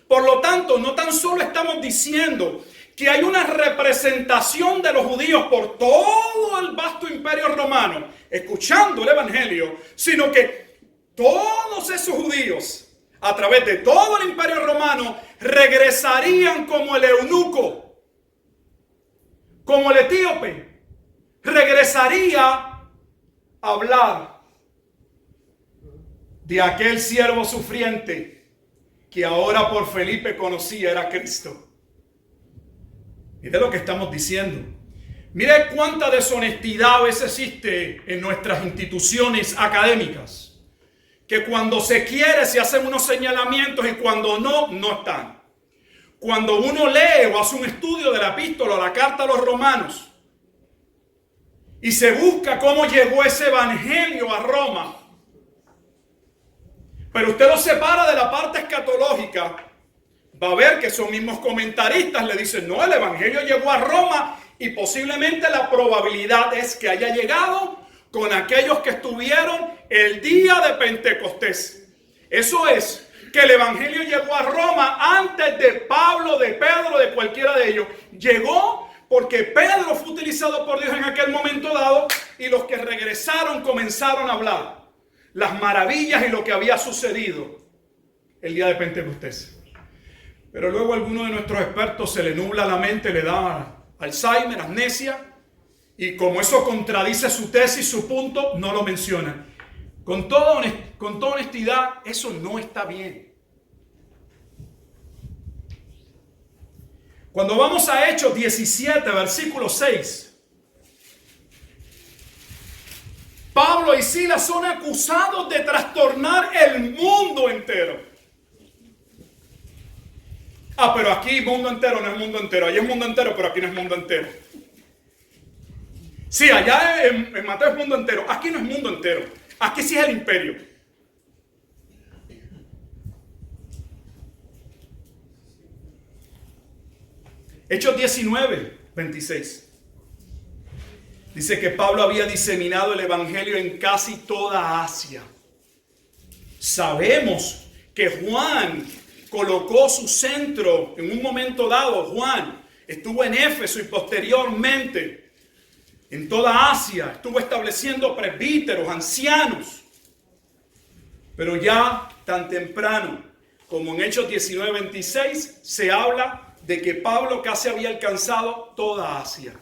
Por lo tanto, no tan solo estamos diciendo que hay una representación de los judíos por todo el vasto imperio romano escuchando el Evangelio, sino que todos esos judíos, a través de todo el imperio romano, regresarían como el eunuco, como el etíope, regresaría a hablar de aquel siervo sufriente que ahora por Felipe conocía era Cristo. Mire lo que estamos diciendo. Mire cuánta deshonestidad a veces existe en nuestras instituciones académicas. Que cuando se quiere se hacen unos señalamientos y cuando no, no están. Cuando uno lee o hace un estudio de la epístola o la carta a los romanos y se busca cómo llegó ese evangelio a Roma, pero usted lo separa de la parte escatológica, va a ver que esos mismos comentaristas le dicen: no, el evangelio llegó a Roma y posiblemente la probabilidad es que haya llegado con aquellos que estuvieron el día de Pentecostés. Eso es, que el evangelio llegó a Roma antes de Pablo, de Pedro, de cualquiera de ellos. Llegó porque Pedro fue utilizado por Dios en aquel momento dado y los que regresaron comenzaron a hablar las maravillas y lo que había sucedido el día de Pentecostés. Pero luego a alguno de nuestros expertos se le nubla la mente, le da Alzheimer, amnesia, y como eso contradice su tesis, su punto, no lo mencionan. Con toda honestidad, eso no está bien. Cuando vamos a Hechos 17, versículo 6, Pablo y Silas son acusados de trastornar el mundo entero. Ah, pero aquí mundo entero no es mundo entero. Allí es mundo entero, pero aquí no es mundo entero. Sí, allá en Mateo es mundo entero. Aquí no es mundo entero. Aquí sí es el imperio. Hechos 19, 26. Dice que Pablo había diseminado el evangelio en casi toda Asia. Sabemos que Juan colocó su centro en un momento dado. Juan estuvo en Éfeso y posteriormente en toda Asia. Estuvo estableciendo presbíteros, ancianos. Pero ya tan temprano como en Hechos 19, 26 se habla de que Pablo casi había alcanzado toda Asia.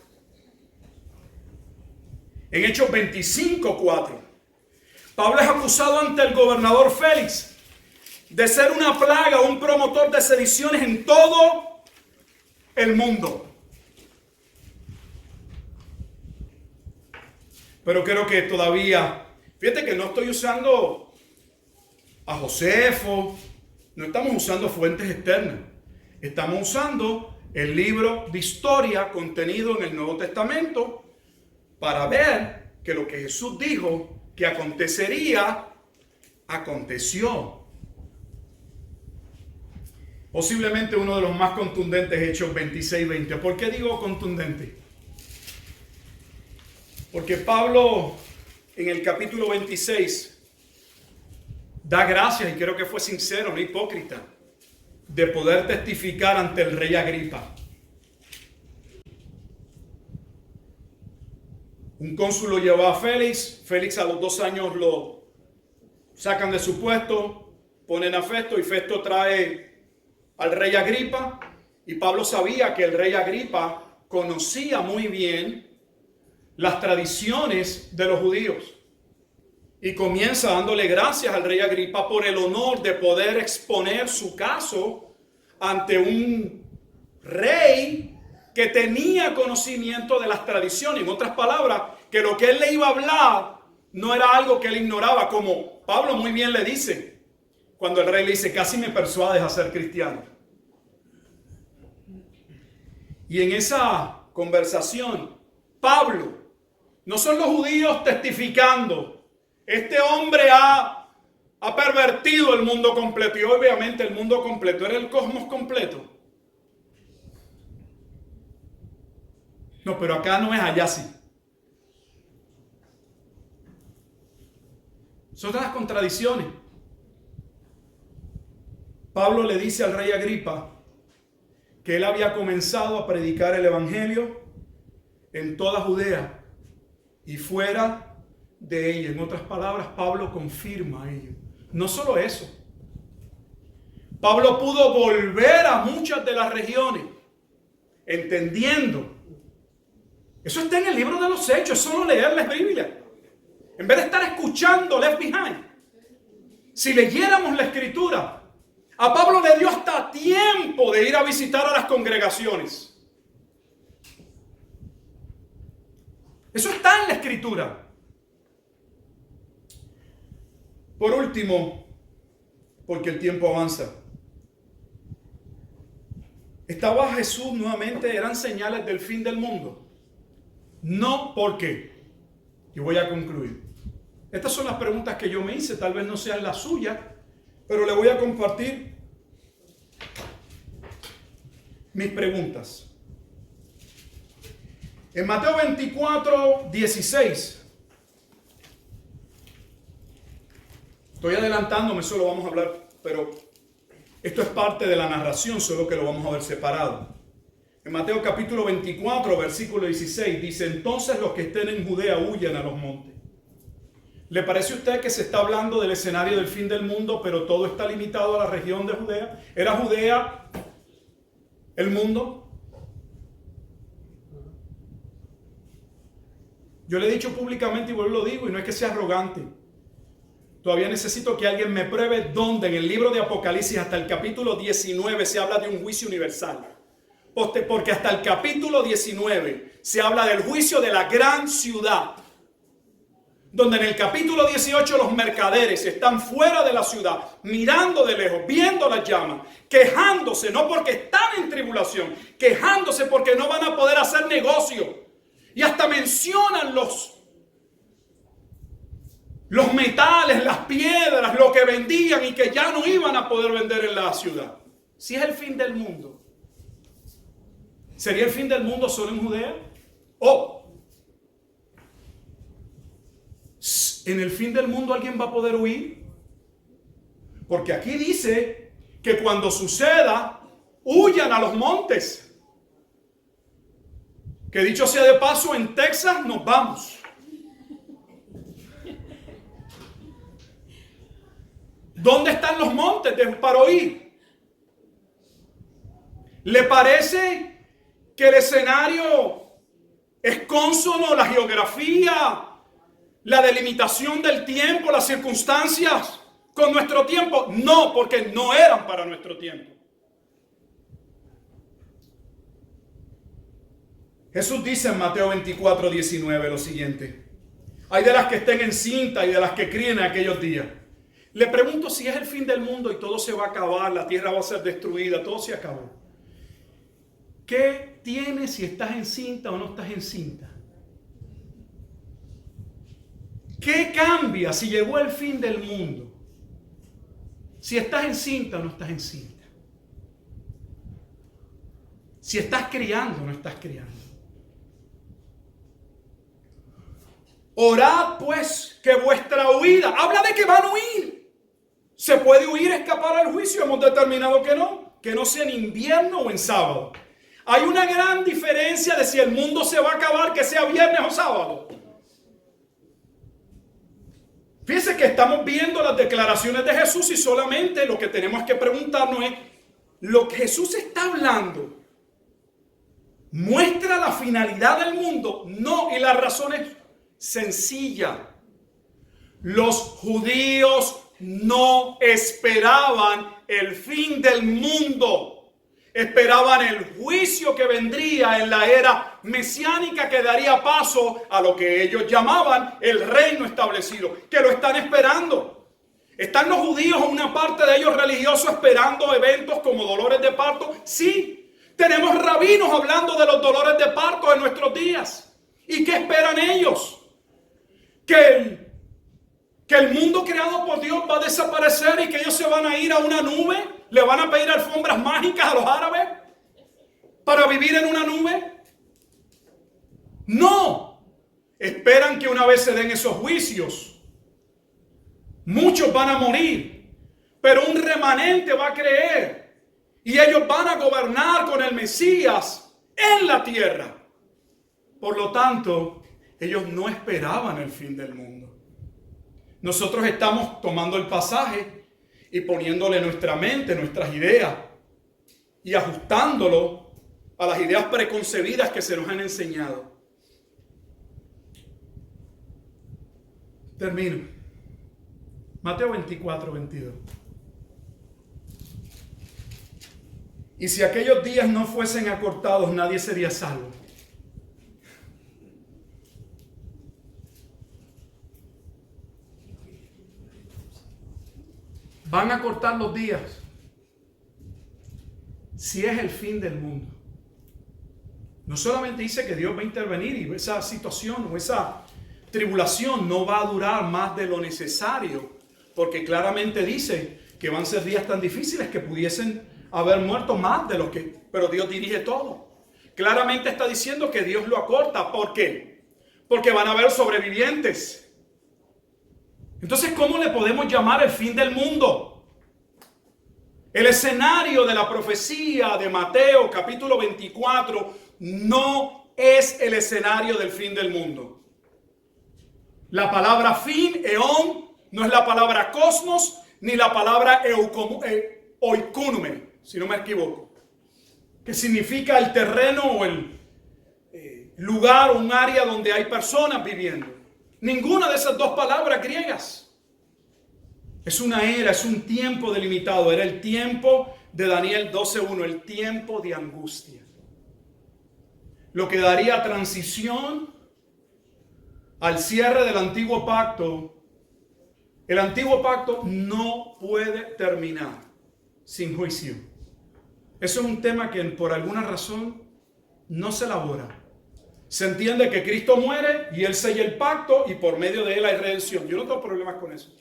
En Hechos 25, 4, Pablo es acusado ante el gobernador Félix de ser una plaga, un promotor de sediciones en todo el mundo. Pero creo que todavía, fíjate que no estoy usando a Josefo, no estamos usando fuentes externas. Estamos usando el libro de historia contenido en el Nuevo Testamento para ver que lo que Jesús dijo que acontecería, aconteció. Posiblemente uno de los más contundentes, Hechos 26-20. ¿Por qué digo contundente? Porque Pablo en el capítulo 26 da gracias, y creo que fue sincero, no hipócrita, de poder testificar ante el rey Agripa. Un cónsul lo llevó a Félix. Félix a los 2 años lo sacan de su puesto, ponen a Festo y Festo trae al rey Agripa. Y Pablo sabía que el rey Agripa conocía muy bien las tradiciones de los judíos. Y comienza dándole gracias al rey Agripa por el honor de poder exponer su caso ante un rey que tenía conocimiento de las tradiciones. En otras palabras, que lo que él le iba a hablar no era algo que él ignoraba, como Pablo muy bien le dice, cuando el rey le dice, casi me persuades a ser cristiano. Y en esa conversación, Pablo, no son los judíos testificando, este hombre ha pervertido el mundo completo, y obviamente el mundo completo era el cosmos completo. No, pero acá no es, allá sí. Son las contradicciones. Pablo le dice al rey Agripa que él había comenzado a predicar el evangelio en toda Judea y fuera de ella. En otras palabras, Pablo confirma ello. No solo eso. Pablo pudo volver a muchas de las regiones entendiendo. Eso está en el libro de los Hechos, es solo leer la Biblia. En vez de estar escuchando Left Behind. Si leyéramos la Escritura, a Pablo le dio hasta tiempo de ir a visitar a las congregaciones. Eso está en la Escritura. Por último, porque el tiempo avanza. ¿Estaba Jesús nuevamente? ¿Eran señales del fin del mundo? No, ¿por qué? Y voy a concluir. Estas son las preguntas que yo me hice, tal vez no sean las suyas, pero le voy a compartir mis preguntas. En Mateo 24, 16. Estoy adelantándome, solo vamos a hablar, pero esto es parte de la narración, solo que lo vamos a ver separado. En Mateo capítulo 24, versículo 16, dice, entonces los que estén en Judea huyan a los montes. ¿Le parece a usted que se está hablando del escenario del fin del mundo, pero todo está limitado a la región de Judea? ¿Era Judea el mundo? Yo le he dicho públicamente y vuelvo lo digo, y no es que sea arrogante. Todavía necesito que alguien me pruebe dónde en el libro de Apocalipsis hasta el capítulo 19 se habla de un juicio universal. Porque hasta el capítulo 19 se habla del juicio de la gran ciudad. donde en el capítulo 18 los mercaderes están fuera de la ciudad, mirando de lejos, viendo las llamas, quejándose, no porque están en tribulación, quejándose porque no van a poder hacer negocio. Y hasta mencionan los metales, las piedras, lo que vendían y que ya no iban a poder vender en la ciudad. Si es el fin del mundo, ¿sería el fin del mundo solo en Judea? ¿O en el fin del mundo alguien va a poder huir? Porque aquí dice que cuando suceda, huyan a los montes. Que dicho sea de paso, en Texas nos vamos. ¿Dónde están los montes para huir? ¿Le parece que el escenario es consono, la geografía, la delimitación del tiempo, las circunstancias con nuestro tiempo? No, porque no eran para nuestro tiempo. Jesús dice en Mateo 24, 19 lo siguiente: hay de las que estén encintas y de las que críen en aquellos días. Le pregunto, si es el fin del mundo y todo se va a acabar, la tierra va a ser destruida, todo se acabó, ¿qué tienes si estás encinta o no estás encinta? ¿Qué cambia si llegó el fin del mundo? Si estás encinta o no estás encinta. Si estás criando o no estás criando. Orad pues que vuestra huida, habla de que van a huir. ¿Se puede huir, escapar al juicio? Hemos determinado que no sea en invierno o en sábado. Hay una gran diferencia de si el mundo se va a acabar, que sea viernes o sábado. Fíjense que estamos viendo las declaraciones de Jesús y solamente lo que tenemos que preguntarnos es, lo que Jesús está hablando, ¿muestra la finalidad del mundo? No, y la razón es sencilla. Los judíos no esperaban el fin del mundo. Esperaban el juicio que vendría en la era mesiánica, que daría paso a lo que ellos llamaban el reino establecido, que lo están esperando. ¿Están los judíos, una parte de ellos religiosos, esperando eventos como dolores de parto? Sí, tenemos rabinos hablando de los dolores de parto en nuestros días. ¿Y qué esperan ellos? Que el mundo creado por Dios va a desaparecer y que ellos se van a ir a una nube. ¿Le van a pedir alfombras mágicas a los árabes para vivir en una nube? No. Esperan que una vez se den esos juicios, muchos van a morir, pero un remanente va a creer y ellos van a gobernar con el Mesías en la tierra. Por lo tanto, ellos no esperaban el fin del mundo. Nosotros estamos tomando el pasaje y poniéndole nuestra mente, nuestras ideas y ajustándolo a las ideas preconcebidas que se nos han enseñado. Termino. Mateo 24, 22. Y si aquellos días no fuesen acortados, nadie sería salvo. Van a cortar los días. Si es el fin del mundo. No solamente dice que Dios va a intervenir y esa situación o esa tribulación no va a durar más de lo necesario, porque claramente dice que van a ser días tan difíciles que pudiesen haber muerto más de los que... Pero Dios dirige todo. Claramente está diciendo que Dios lo acorta. ¿Por qué? Porque van a haber sobrevivientes. Entonces, ¿cómo le podemos llamar el fin del mundo? El escenario de la profecía de Mateo capítulo 24 no es el escenario del fin del mundo. La palabra fin, eón, no es la palabra cosmos, ni la palabra oikonomé, si no me equivoco, que significa el terreno o el lugar o un área donde hay personas viviendo. Ninguna de esas dos palabras griegas. Es una era, es un tiempo delimitado. Era el tiempo de Daniel 12:1, el tiempo de angustia. Lo que daría transición al cierre del antiguo pacto, el antiguo pacto no puede terminar sin juicio. Eso es un tema que por alguna razón no se elabora. Se entiende que Cristo muere y Él sella el pacto y por medio de Él hay redención. Yo no tengo problemas con eso.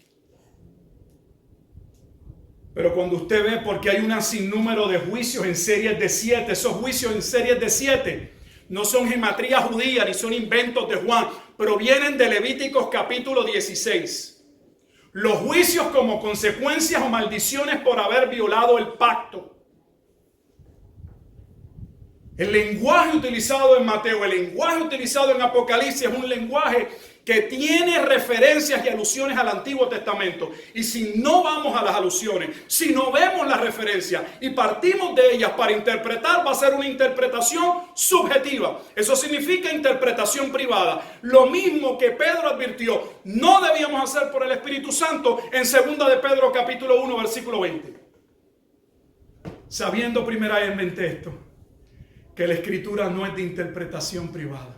Pero cuando usted ve, porque hay un sinnúmero de juicios en series de 7, esos juicios en series de 7 no son gematría judía ni son inventos de Juan, provienen de Levíticos capítulo 16. Los juicios como consecuencias o maldiciones por haber violado el pacto. El lenguaje utilizado en Mateo, el lenguaje utilizado en Apocalipsis es un lenguaje que tiene referencias y alusiones al Antiguo Testamento. Y si no vamos a las alusiones, si no vemos las referencias y partimos de ellas para interpretar, va a ser una interpretación subjetiva. Eso significa interpretación privada. Lo mismo que Pedro advirtió, no debíamos hacer por el Espíritu Santo en 2 de Pedro capítulo 1, versículo 20. Sabiendo primeramente esto, que la escritura no es de interpretación privada,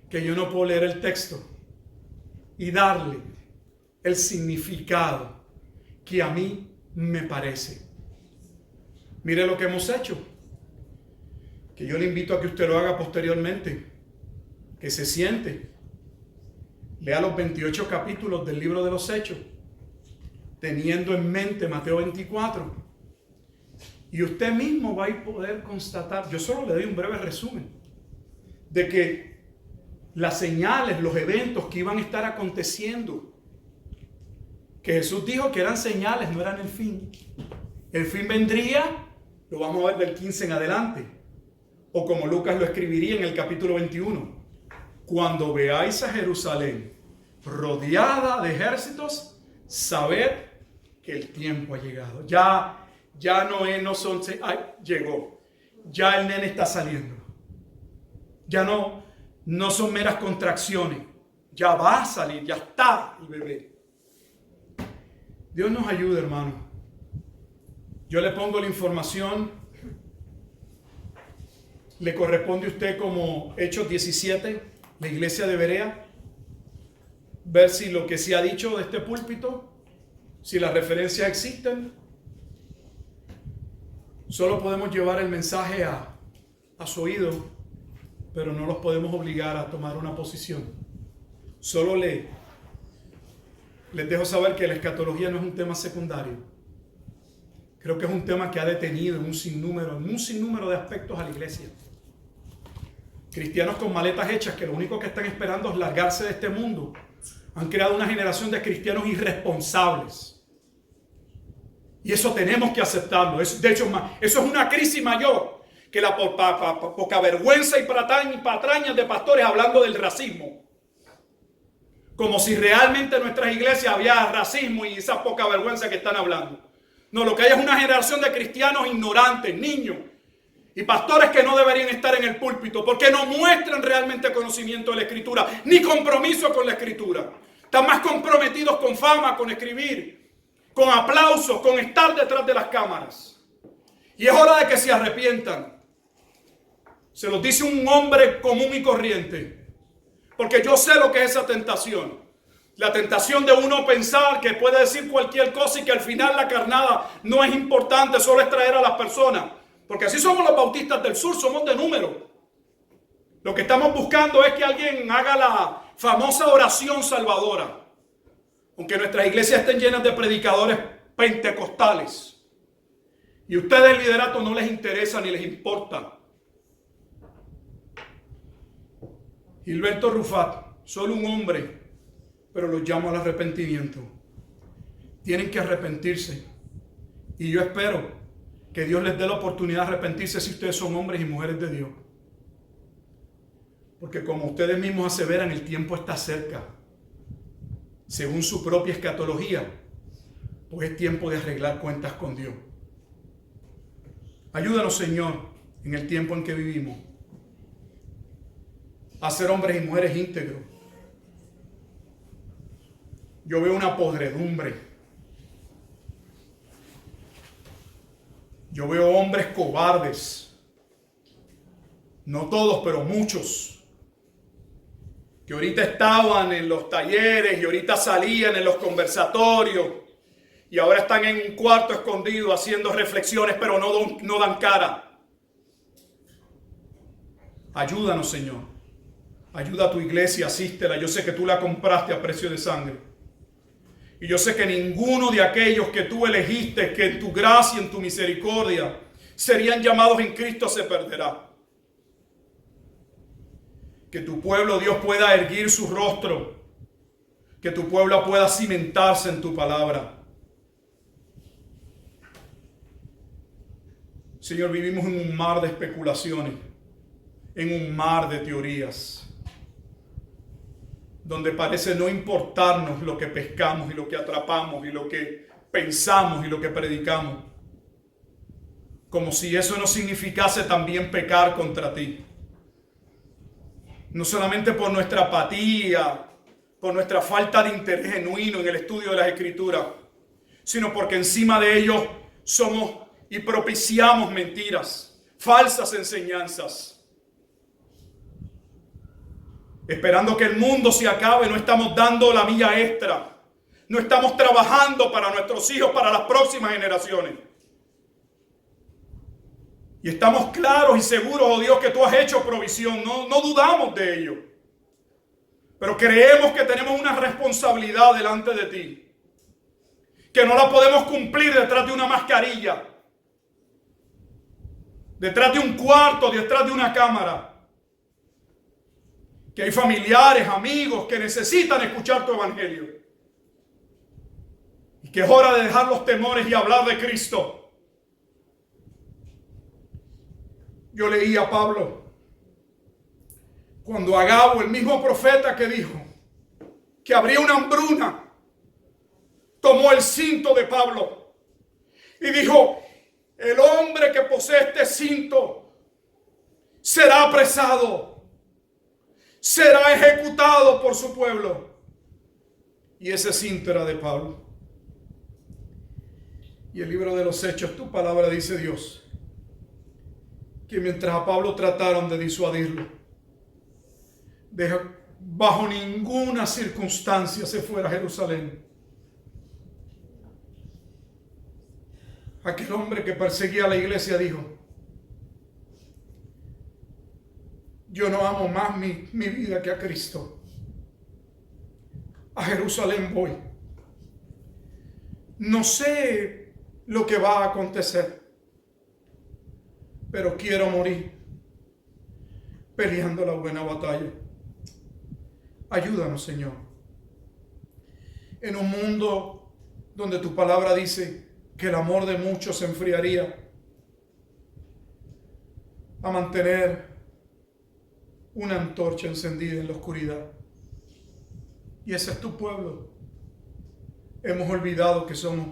que yo no puedo leer el texto y darle el significado que a mí me parece. Mire lo que hemos hecho, que yo le invito a que usted lo haga posteriormente, que se siente, lea los 28 capítulos del libro de los Hechos, teniendo en mente Mateo 24. Y usted mismo va a poder constatar, yo solo le doy un breve resumen, de que las señales, los eventos que iban a estar aconteciendo, que Jesús dijo que eran señales, no eran el fin. El fin vendría, lo vamos a ver del 15 en adelante, o como Lucas lo escribiría en el capítulo 21. Cuando veáis a Jerusalén rodeada de ejércitos, sabed que el tiempo ha llegado. Ya no son, llegó. Ya el nene está saliendo. Ya no son meras contracciones. Ya va a salir, ya está el bebé. Dios nos ayude, hermano. Yo le pongo la información. Le corresponde a usted como Hechos 17, la iglesia de Berea. Ver si lo que se ha dicho de este púlpito, si las referencias existen. Solo podemos llevar el mensaje a su oído, pero no los podemos obligar a tomar una posición. Solo les dejo saber que la escatología no es un tema secundario. Creo que es un tema que ha detenido en un sinnúmero de aspectos a la iglesia. Cristianos con maletas hechas que lo único que están esperando es largarse de este mundo. Han creado una generación de cristianos irresponsables. Y eso tenemos que aceptarlo. De hecho, eso es una crisis mayor que la poca vergüenza y patrañas de pastores hablando del racismo. Como si realmente en nuestras iglesias había racismo y esa poca vergüenza que están hablando. No, lo que hay es una generación de cristianos ignorantes, niños y pastores que no deberían estar en el púlpito porque no muestran realmente conocimiento de la Escritura ni compromiso con la Escritura. Están más comprometidos con fama, con escribir, con aplausos, con estar detrás de las cámaras. Y es hora de que se arrepientan. Se los dice un hombre común y corriente. Porque yo sé lo que es esa tentación. La tentación de uno pensar que puede decir cualquier cosa y que al final la carnada no es importante, solo es traer a las personas. Porque así somos los bautistas del sur, somos de número. Lo que estamos buscando es que alguien haga la famosa oración salvadora. Aunque nuestras iglesias estén llenas de predicadores pentecostales. Y a ustedes el liderato no les interesa ni les importa. Gilberto Rufat, solo un hombre, pero los llamo al arrepentimiento. Tienen que arrepentirse. Y yo espero que Dios les dé la oportunidad de arrepentirse si ustedes son hombres y mujeres de Dios. Porque como ustedes mismos aseveran, el tiempo está cerca. Según su propia escatología, pues es tiempo de arreglar cuentas con Dios. Ayúdanos, Señor, en el tiempo en que vivimos, a ser hombres y mujeres íntegros. Yo veo una podredumbre. Yo veo hombres cobardes. No todos, pero muchos. que ahorita estaban en los talleres y ahorita salían en los conversatorios y ahora están en un cuarto escondido haciendo reflexiones, pero no dan cara. Ayúdanos, Señor. Ayuda a tu iglesia, asístela. Yo sé que tú la compraste a precio de sangre. Y yo sé que ninguno de aquellos que tú elegiste, que en tu gracia, en tu misericordia, serían llamados en Cristo, se perderá. Que tu pueblo, Dios, pueda erguir su rostro. Que tu pueblo pueda cimentarse en tu palabra. Señor, vivimos en un mar de especulaciones, en un mar de teorías, donde parece no importarnos lo que pescamos y lo que atrapamos y lo que pensamos y lo que predicamos. Como si eso no significase también pecar contra ti. No solamente por nuestra apatía, por nuestra falta de interés genuino en el estudio de las Escrituras, sino porque encima de ello somos y propiciamos mentiras, falsas enseñanzas. Esperando que el mundo se acabe, no estamos dando la milla extra. No estamos trabajando para nuestros hijos, para las próximas generaciones. Y estamos claros y seguros, oh Dios, que tú has hecho provisión. No dudamos de ello. Pero creemos que tenemos una responsabilidad delante de ti. Que no la podemos cumplir detrás de una mascarilla. Detrás de un cuarto, detrás de una cámara. Que hay familiares, amigos que necesitan escuchar tu evangelio. Y que es hora de dejar los temores y hablar de Cristo. Yo leí a Pablo cuando Agabo, el mismo profeta que dijo que habría una hambruna, tomó el cinto de Pablo y dijo: el hombre que posee este cinto será apresado, será ejecutado por su pueblo. Y ese cinto era de Pablo. Y el libro de los Hechos, tu palabra dice, Dios, que mientras a Pablo trataron de disuadirlo, bajo ninguna circunstancia se fuera a Jerusalén. Aquel hombre que perseguía a la iglesia dijo: yo no amo más mi vida que a Cristo. A Jerusalén voy. No sé lo que va a acontecer, pero quiero morir peleando la buena batalla. Ayúdanos, Señor. En un mundo donde tu palabra dice que el amor de muchos se enfriaría, a mantener una antorcha encendida en la oscuridad. Y ese es tu pueblo. Hemos olvidado que somos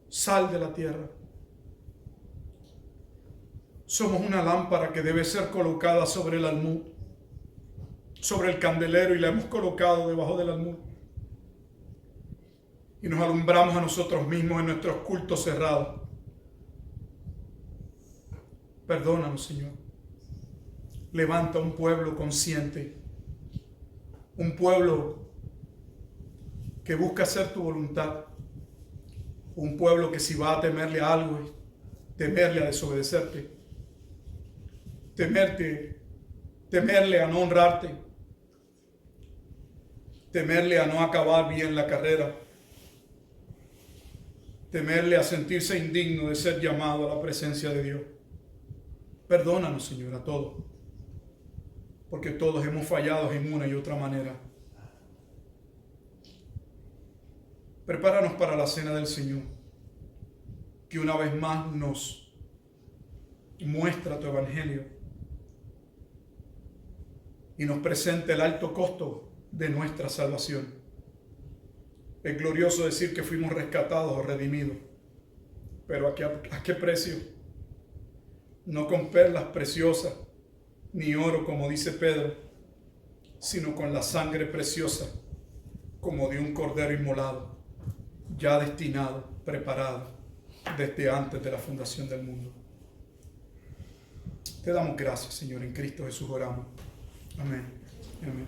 sal de la tierra. Somos una lámpara que debe ser colocada sobre el almud, sobre el candelero, y la hemos colocado debajo del almud. Y nos alumbramos a nosotros mismos en nuestros cultos cerrados. Perdónanos, Señor. Levanta un pueblo consciente, un pueblo que busca hacer tu voluntad, un pueblo que si va a temerle a algo, temerle a desobedecerte, temerle a no honrarte, temerle a no acabar bien la carrera, temerle a sentirse indigno de ser llamado a la presencia de Dios. Perdónanos, Señor, a todos, porque todos hemos fallado en una y otra manera. Prepáranos para la cena del Señor, que una vez más nos muestra tu evangelio y nos presenta el alto costo de nuestra salvación. Es glorioso decir que fuimos rescatados o redimidos, pero ¿a qué precio? No con perlas preciosas, ni oro como dice Pedro, sino con la sangre preciosa, como de un cordero inmolado, ya destinado, preparado, desde antes de la fundación del mundo. Te damos gracias, Señor, en Cristo Jesús oramos. Amén. Amén.